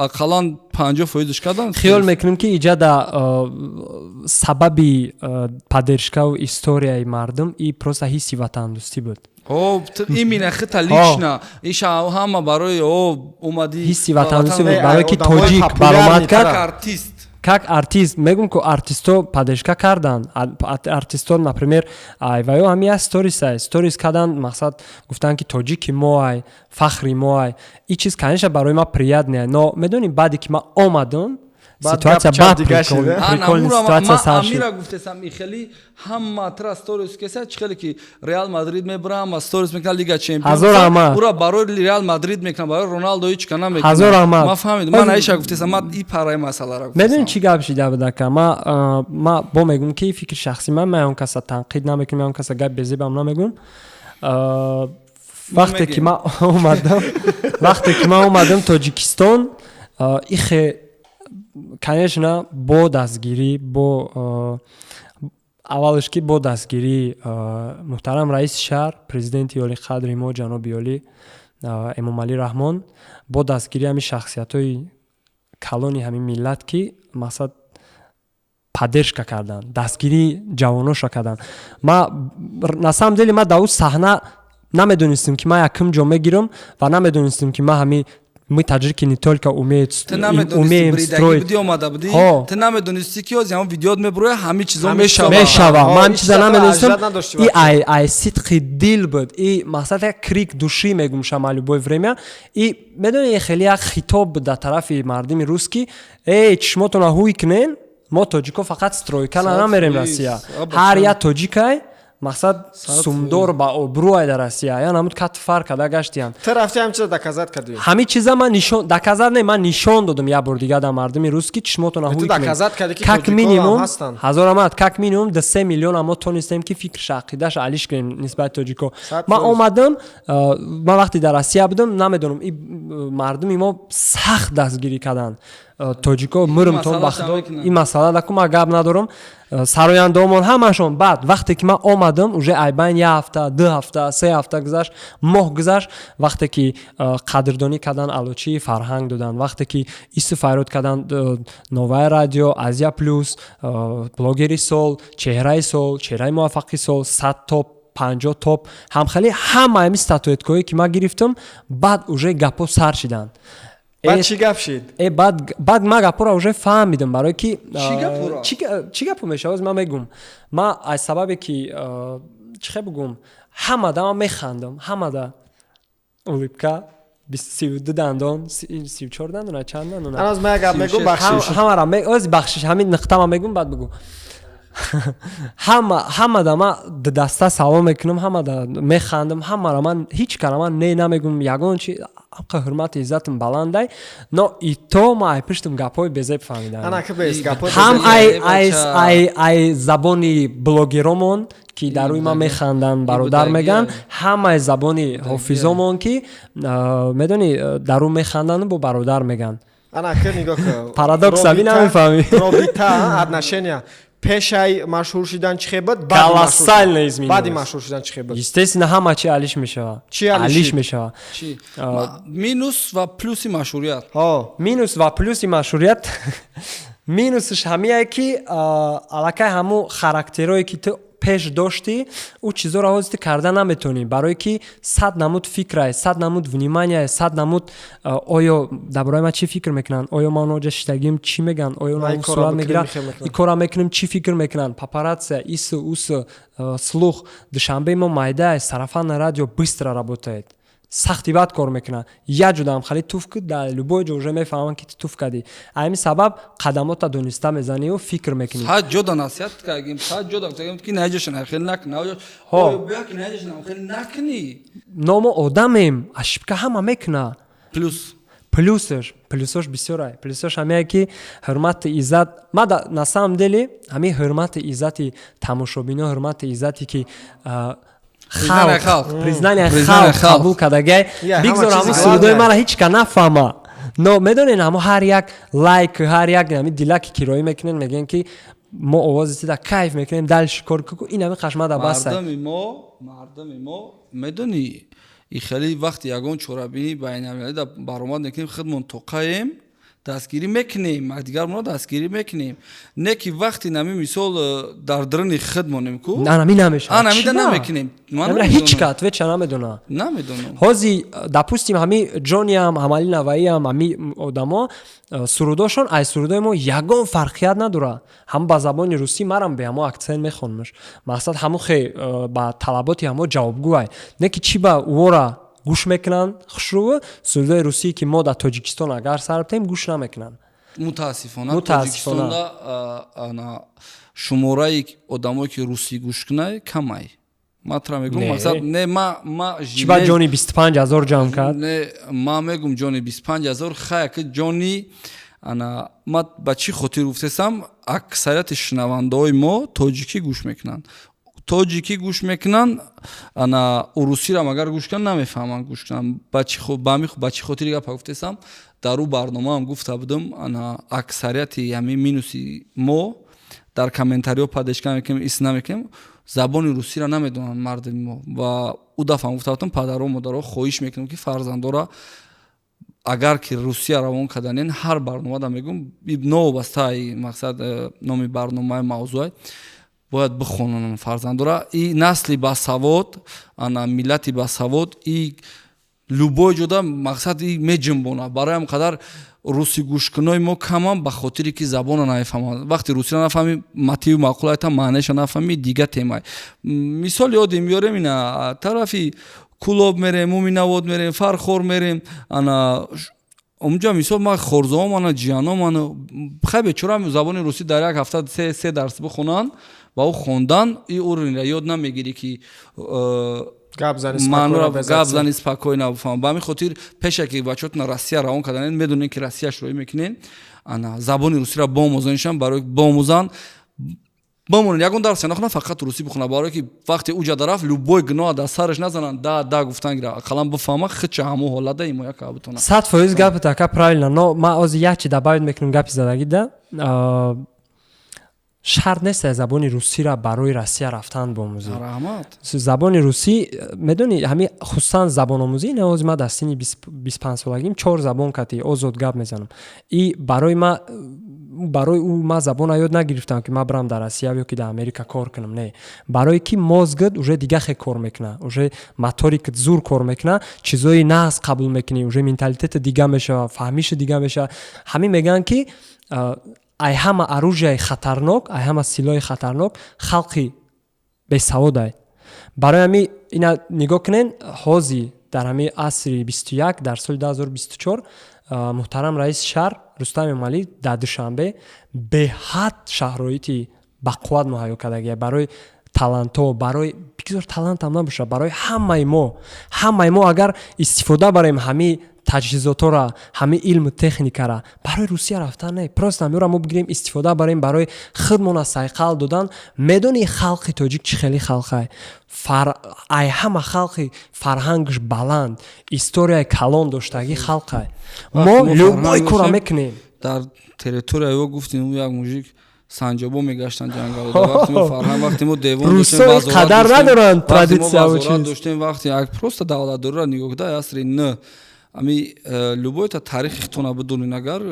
ақаллан 50% кардан. Хиёл мекунем ки иҷада сабаби поддержкаву историяи мардум и просто ҳисси ватандӯстӣ буд. Именно хита лично иша ҳама барои омади ҳисси ватандӯстӣ буд, барои ки тоҷик баромад кард как артист. Мегум ки артисто поддержка кардан. Артисто например айваё ҳамия сторис кардан, мақсад гуфтан ки тоҷики моай, фахри моай. И чиз конечно барои ма приятне, но медони баъде ки ма омадам ситуация бад прикольная ситуация саршид. Амира гуфтесам и хели ҳама тра сторис кеса чхели ки Реал Мадрид мебрам, сторис мекунам Лига Чемпионов. Ура барои Реал Мадрид мекунам, барои Роналдо ҳеч кана мекунам. Ҳазор аҳмад. Ма фаҳмидам. Ман аиша гуфтесам, ман и параи масъалара гуфтесам. Медони чӣ гап шида буд ака? Ма бо мегум ки фикри шахси ман он каса танқид намекунам, он каса гап безебам намегум. Вақте ки ман омадам Тоҷикистон, ихе конечно бо дастгирӣ аввалш ки бо дастгирии муҳтарам раиси шаҳр, президенти олиқадри мо ҷаноби олӣ Эмомалӣ Раҳмон, бо дастгирии ҳамин шахсиятҳои калони ҳамин миллат ки мақсад поддержка кардан, дастгирии ҷавоношро кардан. На самом деле ма дар ӯ саҳна намедонистам ки ман якум ҷо мегирам ва намедонистам ки ман ҳамин мы таджики не только умеем строить. Ты намедонисти ки озямо видео меброя ҳами чизо мешава. Ман чиза намедонистам. И ай сидқи дил буд. И мақсад як крик души мегум шама любое время. И медони хеле як хитоб буд дар тарафи мардуми русски. Чишмотона ҳуй кунен. Мо тоҷико фақат стройка намерем Россия. Ҳар як тоҷикай мақсад сумдор ба обрӯай дар Россия. Я намуд кат фарқ када гаштиям. Ты рафти ҳам чиза доказат кардӣ? Ҳамин чиза ман нишон доказат не, ман нишон додам як бор дига дар мардуми русски чишмотона ҳуй кунед. Ты доказат кардӣ ки тоҷикоам ҳастанд. Ҳазор аҳмад, как минимум 2 миллион амо тонистем ки фикрш ақидаш алиш кунем нисбати тоҷико. Ман омадам, ман вақти дар Россия будам, намедонам и мардуми мо сахт дастгирӣ кардан. Тоҷико мурм тон ба худо ин масъала дакум ма гап надорам. Сарояндомон ҳамашон баъд вақте ки ман омадам уже айбайн 1 ҳафта, 2 ҳафта, 3 ҳафта гузашт, моҳ гузашт, вақте ки қадрдонӣ кардан алочии фарҳанг додан, вақте ки истифайрод кардан Новое радио, Азия плюс, блогери сол, чеҳраи муваффақи сол, 100 топ 50 топ ҳамхали ҳама ҳамин статуэткое ки ман гирифтам, баъд уже гапо сар шиданд. Баъд чӣ гап шид? Баъд ман гапора уже фаҳмидам, барои ки чӣ гапо мешавад ман мегум. Ман аз сабабе ки чӣ бигум, ҳамада ман механдам, ҳамада улибка 32 дандон 34 дандон чанд дандон аноз ма гап мегум бахшиш ҳамара оз бахшиш ҳамин нуқтама мегум баъд бигу ҳамада ман даста савол мекунам ҳамада механдам ҳамара ман ҳеҷ кара ман не намегум ягон чи ҳурмати иззатим баландай но и то ма ай пиштам гапҳои безеб фаҳмидам анака без гапҳои ҳам ай забони блогеромон ки дар рӯи ман механданд бародар меган ҳамаи забони ҳофизомон ки медонӣ дар рӯ механданд бо бародар меган анака нигоҳ кун парадоксави намефаҳмӣ робита отношения пешай машҳур шудан чӣ хебад колоссально изменилось баъди машҳур шудан чӣ хебад естественно ҳама чи алиш мешавад Чи алиш мешавад минус ва плюси машҳурият минус ва плюси машҳурият минусш ҳамие ки аллакай ҳаму характерое ки ту пеш доштӣ ӯ чизоро ҳозир карда наметонӣ барое ки 100 намуд фикрай 100 намуд внимание 100 намуд оё дар бораи ман чӣ фикр мекунанд оё ман онаҷа шиштагим чӣ меган оё он сурат мегирад ин кора мекунем чӣ фикр мекунанд папаратсия ису усу слух душанбеи мо майда сарафанное радио быстро работает сахти бад кор мекунад як ҷодаам хали туф куд дар любой ҷо уже мефаҳмам ки ту туф кардӣ ҳамин сабаб қадамота дониста мезанию фикр мекунӣ ҳад ҷода насиҳат кардем ҳад ҷода гуфтагем ки наҷашана хел накуна ҳо бия ки наҷашана хел накунӣ номо одамем ашибка ҳама мекуна плюс плюсош бисёрай плюсош ҳамее ки ҳурмати иззат ма на самом деле ҳамин ҳурмати иззати тамошобино ҳурмати иззати ки признание халқ қабул кардагай бигзор ҳамин сурудои мара ҳеҷ ка нафаҳма но медонен ҳамо ҳар як лайк ҳар як ҳамин дилаки кироӣ мекунен мегӯян ки мо овози тида кайф мекунем дали шикор куку ин ҳамин хашмада баста мардами мо медонӣ и хеле вақти ягон чорабини байналмилалӣ баромад мекунем худмон тоқаем дастгирӣ мекунем дигар дастгирӣ мекунем не ки вақти нами мисол дар драни худ монем ку намеда намекунем ҳеҷ ка ответша намедонам ҳозир допустим ҳамин ҷониам ҳамали наваиам ҳамин одамо сурудошон ай сурудои мо ягон фарқият надорад ҳам ба забони русӣ марам бе ҳамо акцент мехонмаш мақсад ҳамо хе ба талаботи ҳамо ҷавобгӯай не ки чӣ ба вора гӯш мекунанд хушрӯву сурудои русие ки мо дар тоҷикистон агар сар битем гӯш намекунанд мутаассифона тоҷикистонда шумораи одамое ки русӣ гӯш кунад камай матра мегум мақсад не чӣ ба ҷони 25 000 ҷамъ кард не ма мегум ҷони 25 000 хая ки ҷони ма ба чӣ хотир гуфтесам аксарияти шунавандаҳои мо тоҷикӣ гӯш мекунанд тоҷикӣ гӯш мекунанд урусиram агар гӯш кунанд намефаҳманд гӯш кунанд ба чӣ хотири гапа гуфтесам дар ӯ барномаам гуфта будам аксарияти ҳамин минуси мо дар комментариҳо падешка мекунем ис намекунем забони русиро намедонанд мардами мо ва ӯ дафъам гуфта будам падаро модаро хоҳиш мекунем ки фарзандора агар ки русия равон карданен ҳар барномада мегӯм новобастаи мақсад номи барномаи мавзӯай бояд бихононам фарзандора и насли басавод миллати басавод и любой ҷода мақсад и меҷунбона бароям қадар русӣ гӯшкунои мо камам ба хотире ки забона намефаҳмад вақти русиро нафаҳмӣ мативи маъқулайта маънеша нафаҳмӣ дига темай мисол ёдем биёрем ина тарафи кулоб мерем муминавод мерем фархор мерем онҷа мисол ман хорзоам ҷианом хай бечора забони русӣ дар як ҳафта 3 дарс бихонанд ва ӯ хондан и уровенро ёд намегирӣ ки гап зани спокойно бифаҳмад ба ҳамин хотир пеше ки бачаҳотона россия равон карданен медонен ки россия шурӯъ мекунен забони русиро боомӯзонишам барои боомӯзан бомонен ягон дарс нахона фақат русӣ бихона барое ки вақте уҷа дарафт любой гуноҳ дар сараш назананд да гуфтан гира ақаллан бифаҳма хича ҳамо ҳолада ҳимоя карда битона 100% гапи така правильно но ма ози як чи добавить мекунам гапи задагида шарт нест забони русиро барои россия рафтан бомӯзӣ забони русӣ медонӣ ҳамин хусусан забономӯзӣ не ози ма дар синни 25 солагим 4 забон кати озод гап мезанам и барои ӯ ма забона ёд нагирифтам ки ма барам дар россия ё ки дар америка кор кунам не барое ки мозгат уже дига хе кор мекуна уже моторикат зур кор мекуна чизои нағз қабул мекунӣ уже менталитета дига мешава фаҳмиши дига мешава ҳамин мегӯянд ки ай ҳама оружияи хатарнок ай ҳама силоҳи хатарнок халқи бесаводае барои ҳамин ина нигоҳ кунен ҳозир дар ҳамин асри 21 дар соли 2024 муҳтарам раиси шаҳр Рустам Эмомалӣ дар Душанбе беҳад шароити бақувват муҳайё кардагия барои талантҳо, барои бигзор талант ҳам набошад, барои ҳамаи мо агар истифода барем ҳамин таҷҳизотора, ҳамин илму техникара барои Русия рафтан не, просто ҳамиёро мо бигирем истифода барем барои худмона сайқал додан. Медони халқи тоҷик чӣ хеле халқай, ай ҳама халқи фарҳангш баланд, историяи калон доштаги халқай. Мо любой кора мекунем. Дар территорияи ё гуфтем як мужик санҷобо мегаштан ҷангалода, вақти мо фарҳанг, вақти мо девон доштем, русои қадар надоранд традитсияу чиз доштем, вақти як просто давлатдорро нигоҳ куда асри не ами любой та тарихи хитона бидонин. Агар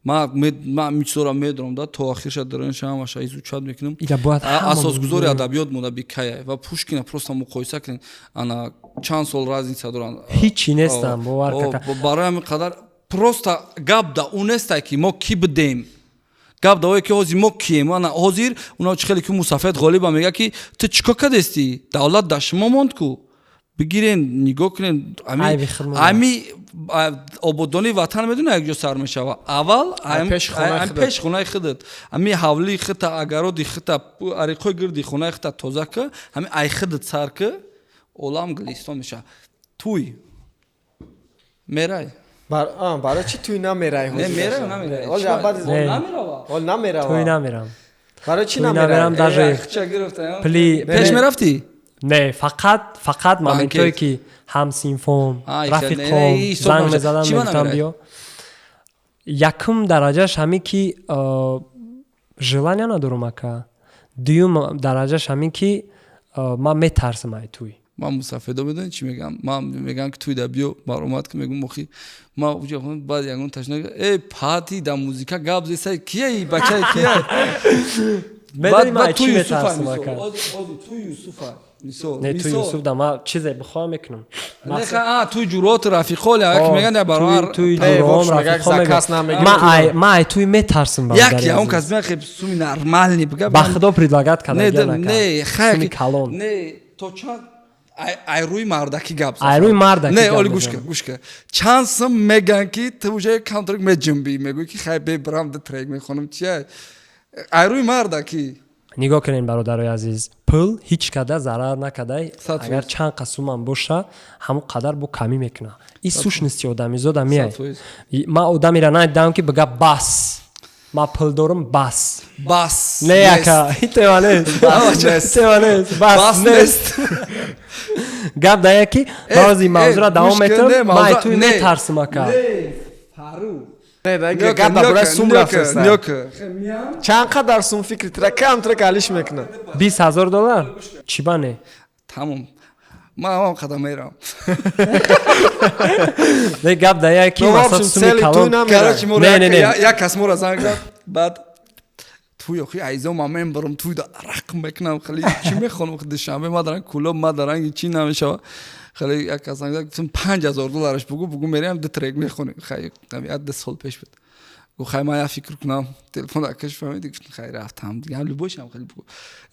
ма мичзора медонам да то ахирша даронша ҳамаша изучат мекунам. Асосгузори адабиёт мода Бикая ва Пушкина просто муқоиса кунем, ана чанд сол разница доранд. ҳичи нестам бовар карда. Барои ҳамин қадар просто гап да он нестай ки мо ки будем. Гап давое ки ҳозир мо кием. Ана ҳозир уна чӣ хеле ки Мусафед Ғолиба мега ки ту чӣ кор кардести? Давлат дар шумо монд ку. Бигирен нигоҳ кунен. Ами ободони ватан медони як ҷо сар мешава. Аввал пеш хонаи худат. Ами ҳавли худта, агароди худта, ариқҳои гирди хонаи худта тоза ка, ами ай худат сар ка, олам гулистон меша. Туй мерай. Барои чӣ туй намерай? Не мерай, намерай. Ол намерава. Туй намерам. Барои чӣ намерам? Даже пеш мерафтӣ? Не, фақат моментое ки ҳамсинфон, рафиқом занг мезадам мегуфтам биё. Якум дараҷаш ҳамин ки желания надорам ака. Дуюм дараҷаш ҳамин ки ман метарсам ай туй. Ман Мусафедо медонӣ чӣ мегам? Ман мегам ки туй да биё баромад ки мегум охи ма уҷа баъд ягон ташна пати да музика гап зесай кияи бачаи кияй? Медонӣ ман чӣ метарсам ака? Туй Юсуфа. Не туй Юсуф да ма чизе бихоҳам мекунам. Туй ҷурот рафиқол як меган бароар туй ҷуром рафиқол ма ай туй метарсам як я он кас мехеб суми нормальни бга ба худо предлагат кардан не суми калон не то чанд ай руи мардаки гап ай руи мардаки не оли гушка чанд сум меган ки ту уже контракт меҷунби мегӯи ки хай бебрам да трек мехонам чи ай руи мардаки. нигоҳ кунед бародарои азиз, пул ҳеҷ када зарар накардай, агар чанд қасумам боша ҳамон қадар бо камӣ мекуна. ин сущности одамизода меай. ман одамеро надидам ки бигӯяд бас ман пул дорам бас не яка тема нест бас нест. гап дая ки баъзи мавзуъро давом метавонам ман туй метарсам ака. чанд қадар сум фикритра камтра калиш мекунад? $20,000 чӣ бане? Тамом. Ман қадам мерам. Не гап дая ки масаф суми калон. Не як кас мора занг зад баъд туй охи айзом ман мебарам туй да рақм мекунам хали чӣ мехонам душанбе ма даранг кулоб ма даранг чӣ намешава. خیلی یک کسان گفتم $5,000 بگو میریم دو ترک میخونیم. خیلی کمی 10 سال پیش بود. گفت خیلی من فکر کنم تلفن اکش فهمیدی گفتم خیلی رفتم دیگه هم لباشم خیلی بگو.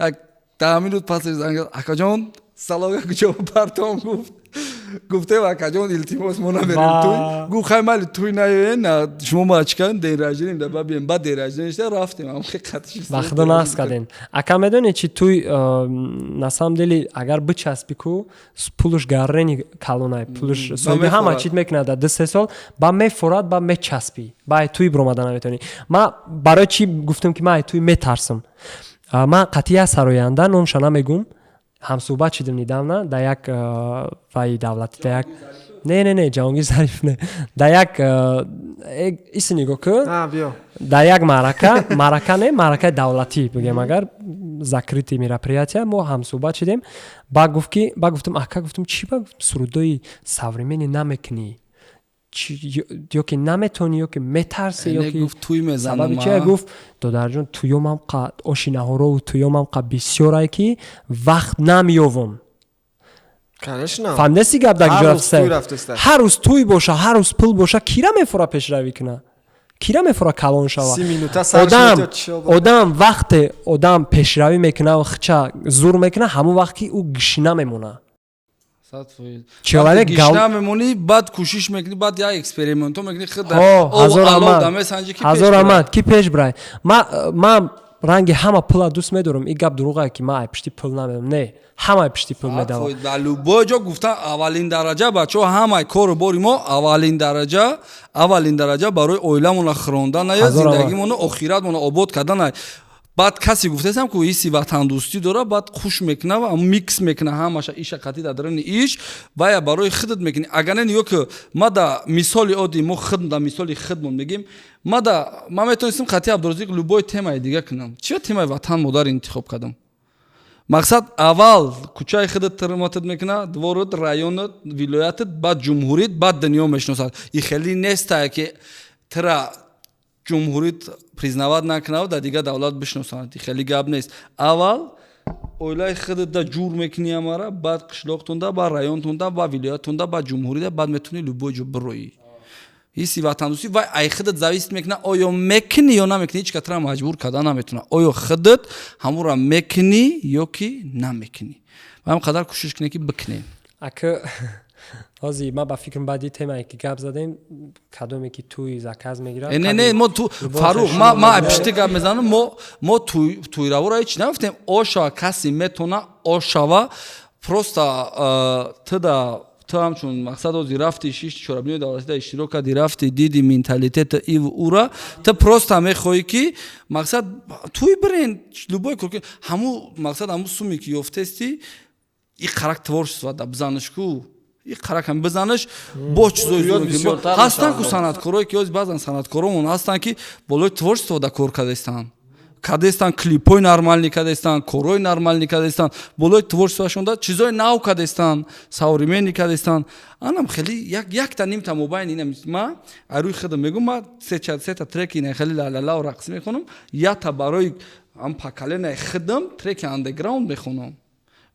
یک 10 minut پس زنگ زد اکا جان سلام کجا پرتام گفت گفته اکا جان التماس ما نمیریم توی گفت خیلی مال توی نه شما ما چیکارین دیراجین دبا بیام بعد دیراجینش رفتیم هم خیلی خطش وقتا ناس کردین اکا میدونی چی توی نسام دلی اگر بچسبی کو پولش گارنی کالونای پولش سوی همه چیت میکنه در 2 سال با میفورد با میچسبی با توی برآمدن نمیتونی ما برای چی گفتم که ما توی میترسم ما قطعی سراینده نامشانه میگم هم صحبت شدیم نیدم در یک وای دولتی در یک نه جهانگیر ظریف نه در یک ایسی نگاه که در یک معرکه نه معرکه دولتی بگیم اگر закрытые мероприятия ما هم صحبت شدیم با گفتم اکا گفتم چی با سرودای современный نمیکنی یا که نمیتونی یا که میترسی یا که گفت توی میزنم چه گفت دادر جان تویومم قد آشیناهارا و تویومم قد بسیارای که وقت نمیوم فهمیدی گپ در رفته هر روز توی باشه هر روز پول باشه کیرا میفوره پیشروی کنه کیرا میفوره کلان شوه آدم وقت آدم پیشروی میکنه و خچه زور میکنه همون وقتی او گشنه میمونه человек гишна мемони бад кушиш мекни бад я эксперименту мекни худа ҳазор амад ки пеш брай ма ранги ҳама пула дӯст медорам ин гап дурӯғае ки ман пишти пул намедорам не ҳамаи пишти пул медавам дар любой ҷо гуфтан аввалин дараҷа бачаҳо ҳамаи кору бори мо аввалин дараҷа барои оиламона хирондан ая зиндагимона охиратмона обод кардан баъд касе гуфтаам ку ҳисси ватандӯстӣ дора баъд хуш мекуна ва микс мекуна ҳамаша иша қатӣ дар даруни иш ва я барои хидат мекунӣ агар не ё ки ма да мисоли оддӣ мо да мисоли хидмон мегим ма метавонистам қатӣ абдурозиқ любой темаи дига кунам чиё темаи ватан модар интихоб кардам мақсад аввал кӯчаи хидат тирматат мекуна дворат районат вилоятат баъд ҷумҳурит баъд дунё мешиносад и хеле нестае ки тира ҷумҳурит признават накунав дар дигар давлат бишносанд хеле гап нест аввал оилаи худда ҷур мекунӣ амара баъд қишлоқтунда баъд районтунда баъд вилоятунда баъд ҷумҳурида баъд метавонӣ любой ҷо бироӣ ҳисси ватандӯстӣ вай ай худат зависит мекуна оё мекунӣ ё намекунӣ ҳеҷ катара маҷбур кардан наметавона оё худат ҳамонро мекунӣ ё ки намекунӣ ва ҳам қадар кӯшиш кунем ки бикунем ҳозир ма ба фикрам баъди темае ки гап задем кадоме ки тӯи заказ мегирад не мо фарух ма пишти гап мезанам мо тӯйравора ҳеҷ нафтем ошава касе метавона ошава просто ту ҳамчун мақсад ҳозир рафти шиш чорабинои давлатида иштирок кардӣ рафти диди менталитета иву ура ту просто мехоҳӣ ки мақсад тӯй бирен любой кор ҳаму мақсад ҳаму суме ки ёфтасти и қарак творчество да бизанашку и қаракам бизанаш бо чизои ҳастан ку санъаткорое ки баъзан санъаткоромон ҳастан ки болои творчество да кор кардестан клипҳои нормални кардестан корҳои нормални кардестан болои творчествошон да чизои нав кардестан савремени кардестан анам хеле якта нимта мобайни ина ма аруи худам мегум ма сета треки ина хеле лалалао рақс мехонам ята барои ам поколенияи худам треки андеграунд мехонам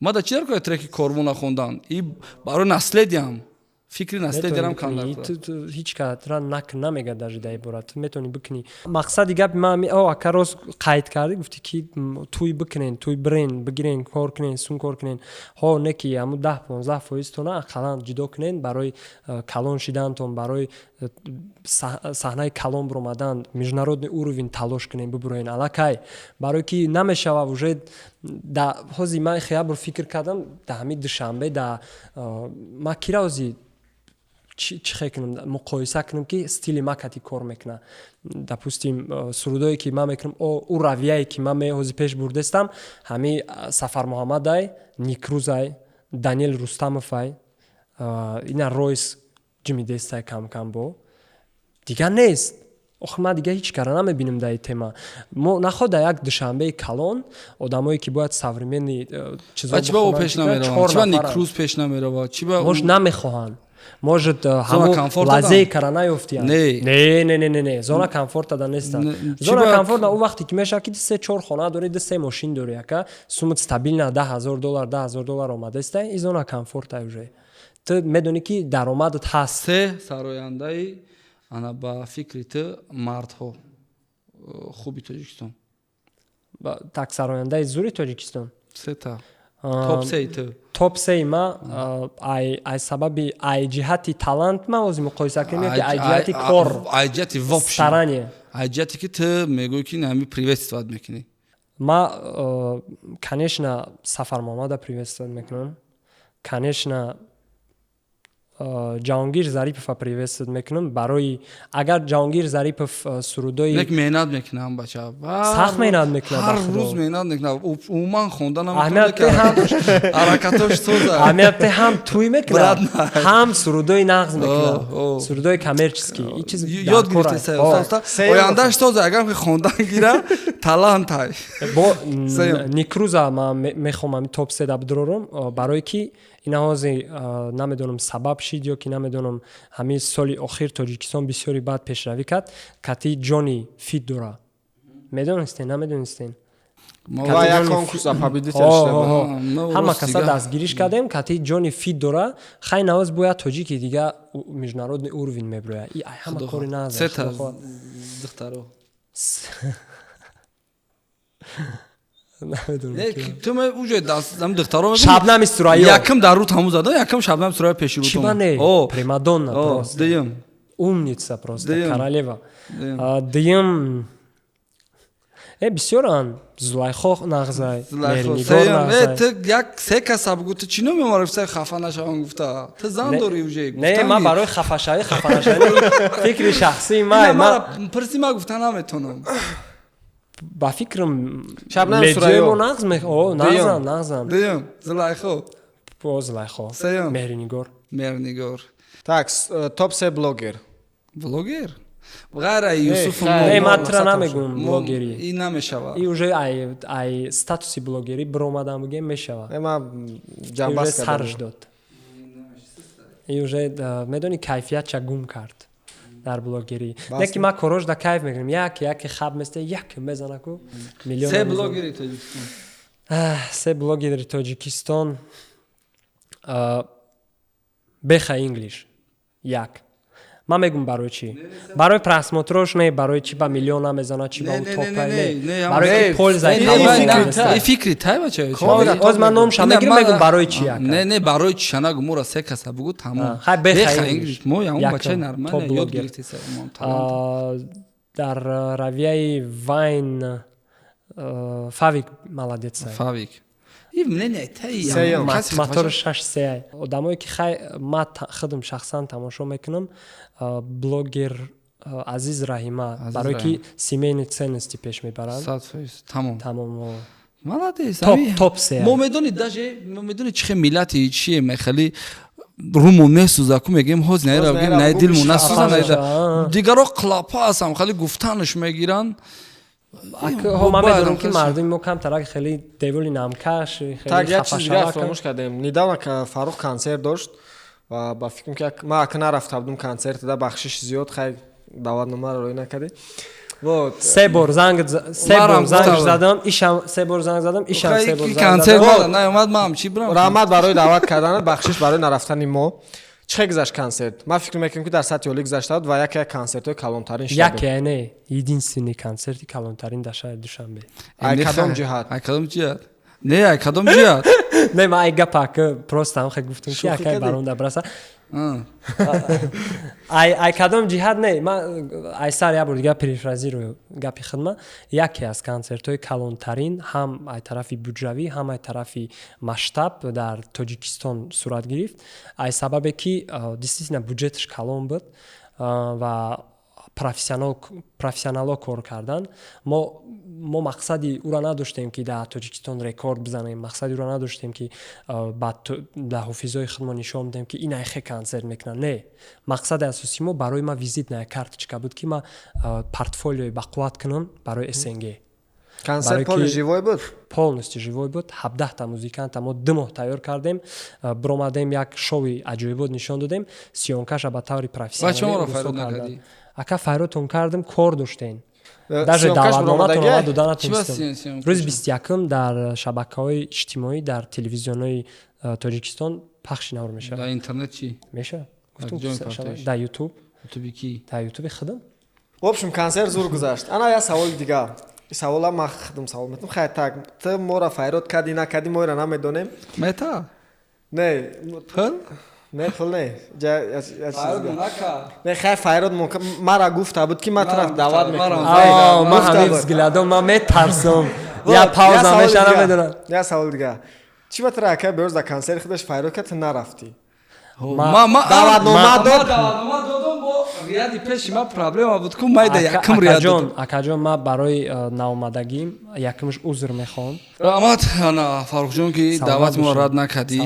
ма да чӣ дар кори треки корвона хондан и барои наследиям фикри наследиям канда ҳеҷ кадра намега даже дар иборат метавонӣ бикунӣ мақсади гапи ман ака рост қайд кардӣ гуфтӣ ки тӯй бикунен тӯй бирен бигирен кор кунен сум кор кунен ҳо не ки ҳаму 10-15%тона ақаллан ҷудо кунен барои калон шидантон барои саҳнаи калон биромадан международный уровень талош кунен бибуроен аллакай барое ки намешава уже ҳозир ман хеябр фикр кардам да ҳамин душанбе ма кира ҳозир чӣ хел кунам муқоиса кунам ки стили ма кати кор мекуна допустим сурудое ки ман мекунам ӯ равияе ки ман ҳозир пеш бурдастам ҳамин Сафар Муҳаммадай Никрузай Даниел Рустамовай ина Ройс ҷимидестай камкам бо дигар нест охир ман дигар ҳеҷ кара намебинам дар ин тема мо наход дар як душанбеи калон одамое ки бояд современни чизо пеш намерава Никруз пеш намерава мош намехоҳанд может ҳамун лазеи кара наёфтиям не зона комфорта да нестад зона комфорта он вақте ки мешава ки 3-4 хона дорӣ 2-3 мошин дорӣ ака сумат стабилна $10,000 омадеста ин зона комфорта уже ту медонӣ ки даромадат ҳаст сарояндаи ана ба фикри ту мардҳо хуби Тоҷикистон так сарояндаи зури Тоҷикистон сета топ сеи ма ай сабаби ай ҷиҳати талант ма ҳозир муқоиса кунем ки ай ҷиҳати кор ай ҷиҳати старание ай ҷиҳати ки ту мегӯӣ ки ҳами приветствовать мекунӣ ма конечно Сафар Муҳаммада приветствовать мекунам конечно Ҷаҳонгир Зарипова приветствовать мекунам барои агар Ҷаҳонгир Зарипов сурудои як меҳнат мекунам бача сахт меҳнат мекунам ҳар рӯз меҳнат мекунам умуман хонданам ҳаракатош соза аҳамияте ҳам тӯй мекунам ҳам сурудои нағз мекунам сурудои коммерческий ин чиз ёд гирифта ояндааш соза агар хондан гира талантай бо Никруза ман мехоҳам топ 3 бидорам барое ки ина ҳозир намедонам сабаб шид ё ки намедонам ҳамин соли охир Тоҷикистон бисёри баъд пешравӣ кард кати ҷони фит дора медонистен намедонистен ҳама каса дастгириш кардем кати ҷони фит дора хай навоз бояд тоҷики дига международный уровень мебироя и ай ҳама кори назар تو من اونجا دستم دخترام شبنم سورایو یکم در رو تموم زدن یکم شبنم سورایو پیش رو تو Чебане, примадонна просто. دیم Умница просто, Даем. королева. Даем. Бисёран. Зулайхо нағзай. Мернигор нағзай. تو یک سه کس بگو تو چی نمی‌مارفت خفه نشون گفته تو زن داری اوجه نه من برای خفه نشدن فکر شخصی من پرسی ما گفتن نمیتونم با فکرم شبنم سورایو نغز نغزن دیم زلایخو زلایخو سیام Мернигор. Так, топ 3 блогер. Блогер? غیر یوسف نه من ترا نمیگم بلوگری این نمیشود این уже ай статуси блогери бромадам бигем мешава Ема ҷамбас сарж дод این уже медони кайфиятча гум кард дар блогери не ки ман корож да кайф мегирам яке хаб месте яке мезана ку миллион سه بلوگری تاجیکستان سه блогери тоҷикистон беха инглиш як ман мегум барои чӣ барои просмотрош не барои чӣ ба миллион намезана чӣ ба утопай не барои пользаи این فکری تای بچه оз ман номша мегирам мегум барои чӣ як не барои чӣ шанагу мора се каса бигу тамом хай беха инглиш мо ям бачаи нормально ёд гирифти дар равияи вайн фавик молодецай фавик матори 6 одамое ки хай ман худам шахсан тамошо мекунам блогер азиз раҳима барое ки семейни ценности пеш мебаранд тамом молодец топ се мо медонӣ даже мо медонӣ чӣ хел миллати чие мехали руму месӯзаку мегем ҳоз наирагем най дилму насӯза найда дигаро клапа ҳастам хали гуфтанаш мегиранд ман медонам ки мардуми мо камтара хеле деволи намкаш так як чиз дигар фаромӯш кардем недавно фарух консерт дошт ва ба фикрам ки ман ака нарафта будам консертда бахшиш зиёд хай даъватномаро роӣ накардӣ вот се бор занг задам ишам се бор занг задам консерт наомад ман чӣ бирам раҳмат барои даъват карданат бахшиш барои нарафтани мо чӣ хел гузашт консерт ман фикр мекунам ки дар сатҳи олӣ гузаштад ва яке консертҳои калонтарин шуда яке не единственный консерти калонтарин дар шаҳри душанбе кадом ҷиҳат не ай кадом ҷиҳат не ман ай гапака просто ҳам хел гуфтам ки якай барон да браса ай кадом ҷиҳат не ман ай сар як бор дигар перефразирую гапи худма яке аз консертҳои калонтарин ҳам ай тарафи буҷравӣ ҳам ай тарафи масштаб дар тоҷикистон сурат гирифт ай сабабе ки действительно бюджеташ калон буд ва профессионало кор кардан мо мақсади ура надоштем ки дар тоҷикистон рекорд бизанем мақсади ура надоштем ки дар ҳофизои худмо нишон бидем ки ин айхе консерт мекунад не мақсади асосии мо барои ма визитная карточка буд ки ма портфолиои бақувват кунам барои СНГ консерт полностью живой буд полностью живой буд 17 музиканта мо 2 моҳ тайёр кардем бромадем як шоуи аҷоибот нишон додем сиёнкаша ба таври профессионал ака файротон кардем кор доштем даже даъватноматон омад доданатонистем рӯзи 21 дар шабакаҳои иҷтимоӣ дар телевизионҳои тоҷикистон пахши навр мешавад дар интернет чӣ мешавад дар ютуб дар ютуби худам в общем консерт зур гузашт ана як саволи дигар савола ман худам савол метавонам хай так ту мора файрот кардӣ накардӣ мо ира намедонем мета не не хул не не хай файрот мара гуфта буд ки ман тараф даъват мекунам ман ҳамин взглядом ман метарсам я пауза меша намедонам як савол дигар чӣ ба тара ака беёз дар консерти худаш файрот кард ту нарафтӣ даъватнома додам бо риади пеши ман проблема буд ку майда якм риад додам акаҷон ман барои наомадагим якмш узр мехоҳам раҳмат ана фарухҷон ки даъватмо рад накардӣ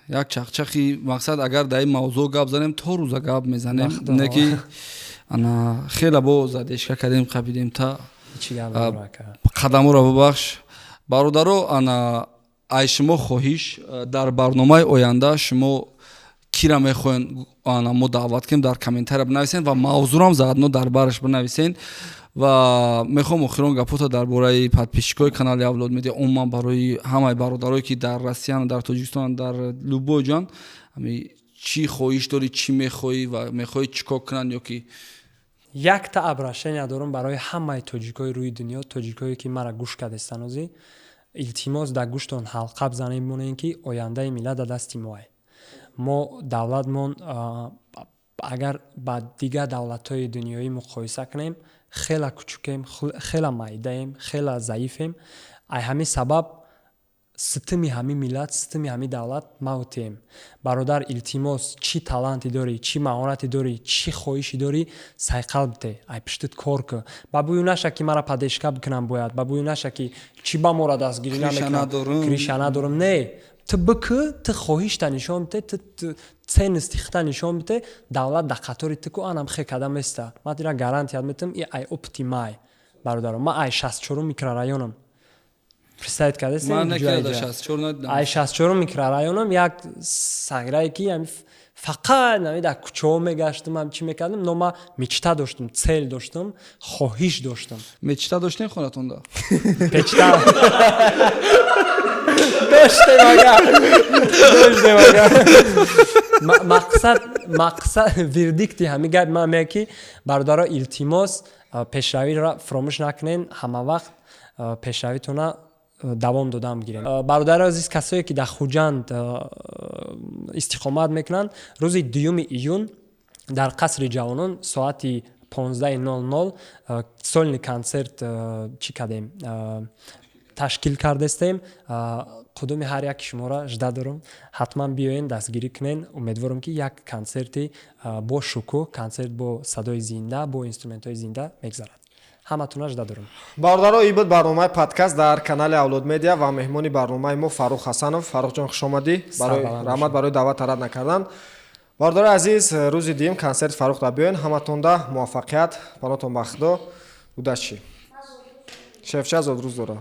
як чақчақи мақсад агар дар ин мавзӯъ гап занем то рӯза гап мезанем не ки ана хеле бо задешка кардем қабидем та қадаморо бубахш бародаро ана ай шумо хоҳиш дар барномаи оянда шумо кира мехоҳен ана мо даъват кунем дар комментария бинависен ва мавзӯъам заадно дар бараш бинависен ва мехоҳам охирон гапота дар бораи подписчикои канали авлод медиа умуман барои ҳамаи бародарое ки дар россиян дар тоҷикистон дар любой ҷон чӣ хоҳиш дорӣ чӣ мехоҳӣ ва мехоҳӣ чӣ кор кунанд ё ки якта обращение дорум барои ҳамаи тоҷикои рӯи дунё, тоҷикое ки мара гӯш кардестан озӣ, илтимос дар гӯштон ҳалқа бизанем бимонем ки ояндаи миллат дар дасти моe. Мо давлатмон агар ба дигар давлатҳои дунёӣ муқоиса кунем, хела кучукем, хела майдаем, хела заифем. ай ҳамин сабаб ситими ҳамин миллат, ситими ҳамин давлат мавтем. Бародар, илтимос, чӣ таланте дорӣ, чӣ маҳорате дорӣ, чӣ хоҳиши дорӣ, сайқал бите, ай пиштит кор ку. Ба бӯю наша ки мара падешка бикунам бояд, ба бӯю наша ки чӣ ба мора дастгирӣ намекунам, криша надорум. Не, ту бикӯ, ту хоҳишта нишон бите, ту ценности хита нишон бите, давлат дар қатори ту ку анам хе кадам места. Ман тира гарантият метам, и ай опити май, бародарам. Ман ай 64 микрорайонам. Представить кардестем? Ман накарда 64 надидам. Ай 64 микрорайонам, як саграе ки фақат дар кӯчаҳо мегаштам, чӣ мекардам, но ман мечта доштам, цел доштам, хоҳиш доштам. Мечта доштем хонатонда? Мечта доштем ага. Мақсад вердикти ҳамин гап ман мега ки бародаро, илтимос пешравиро фаромӯш накунен, ҳама вақт пешравитона давом додам гирем. Бародари азиз, касое ки дар Хуҷанд истиқомат мекунанд, рӯзи 2 июн дар қасри ҷавонон соати 15:00 сольни консерт чӣ кардем, ташкил кардестем. қудуми ҳар яки шуморо жда дорам, ҳатман биёен, дастгирӣ кунен. Умедворам ки як консерти бо шукӯҳ, консерт бо садои зинда, бо инструментҳои зинда мегзарад. ҳаматона жда дорам. Бародаро, ин буд барномаи подкаст дар канали Авлод Медиа ва меҳмони барномаи мо Фарух Ҳасанов. Фарух ҷон, хушомадӣ. Раҳмат барои даъват рад накардан. Бародаро азиз, рӯзи дим консерти Фарухда биёен. Ҳаматонда муваффақият, панотон ба Худо. Удачи. Шефча зод рӯз дора.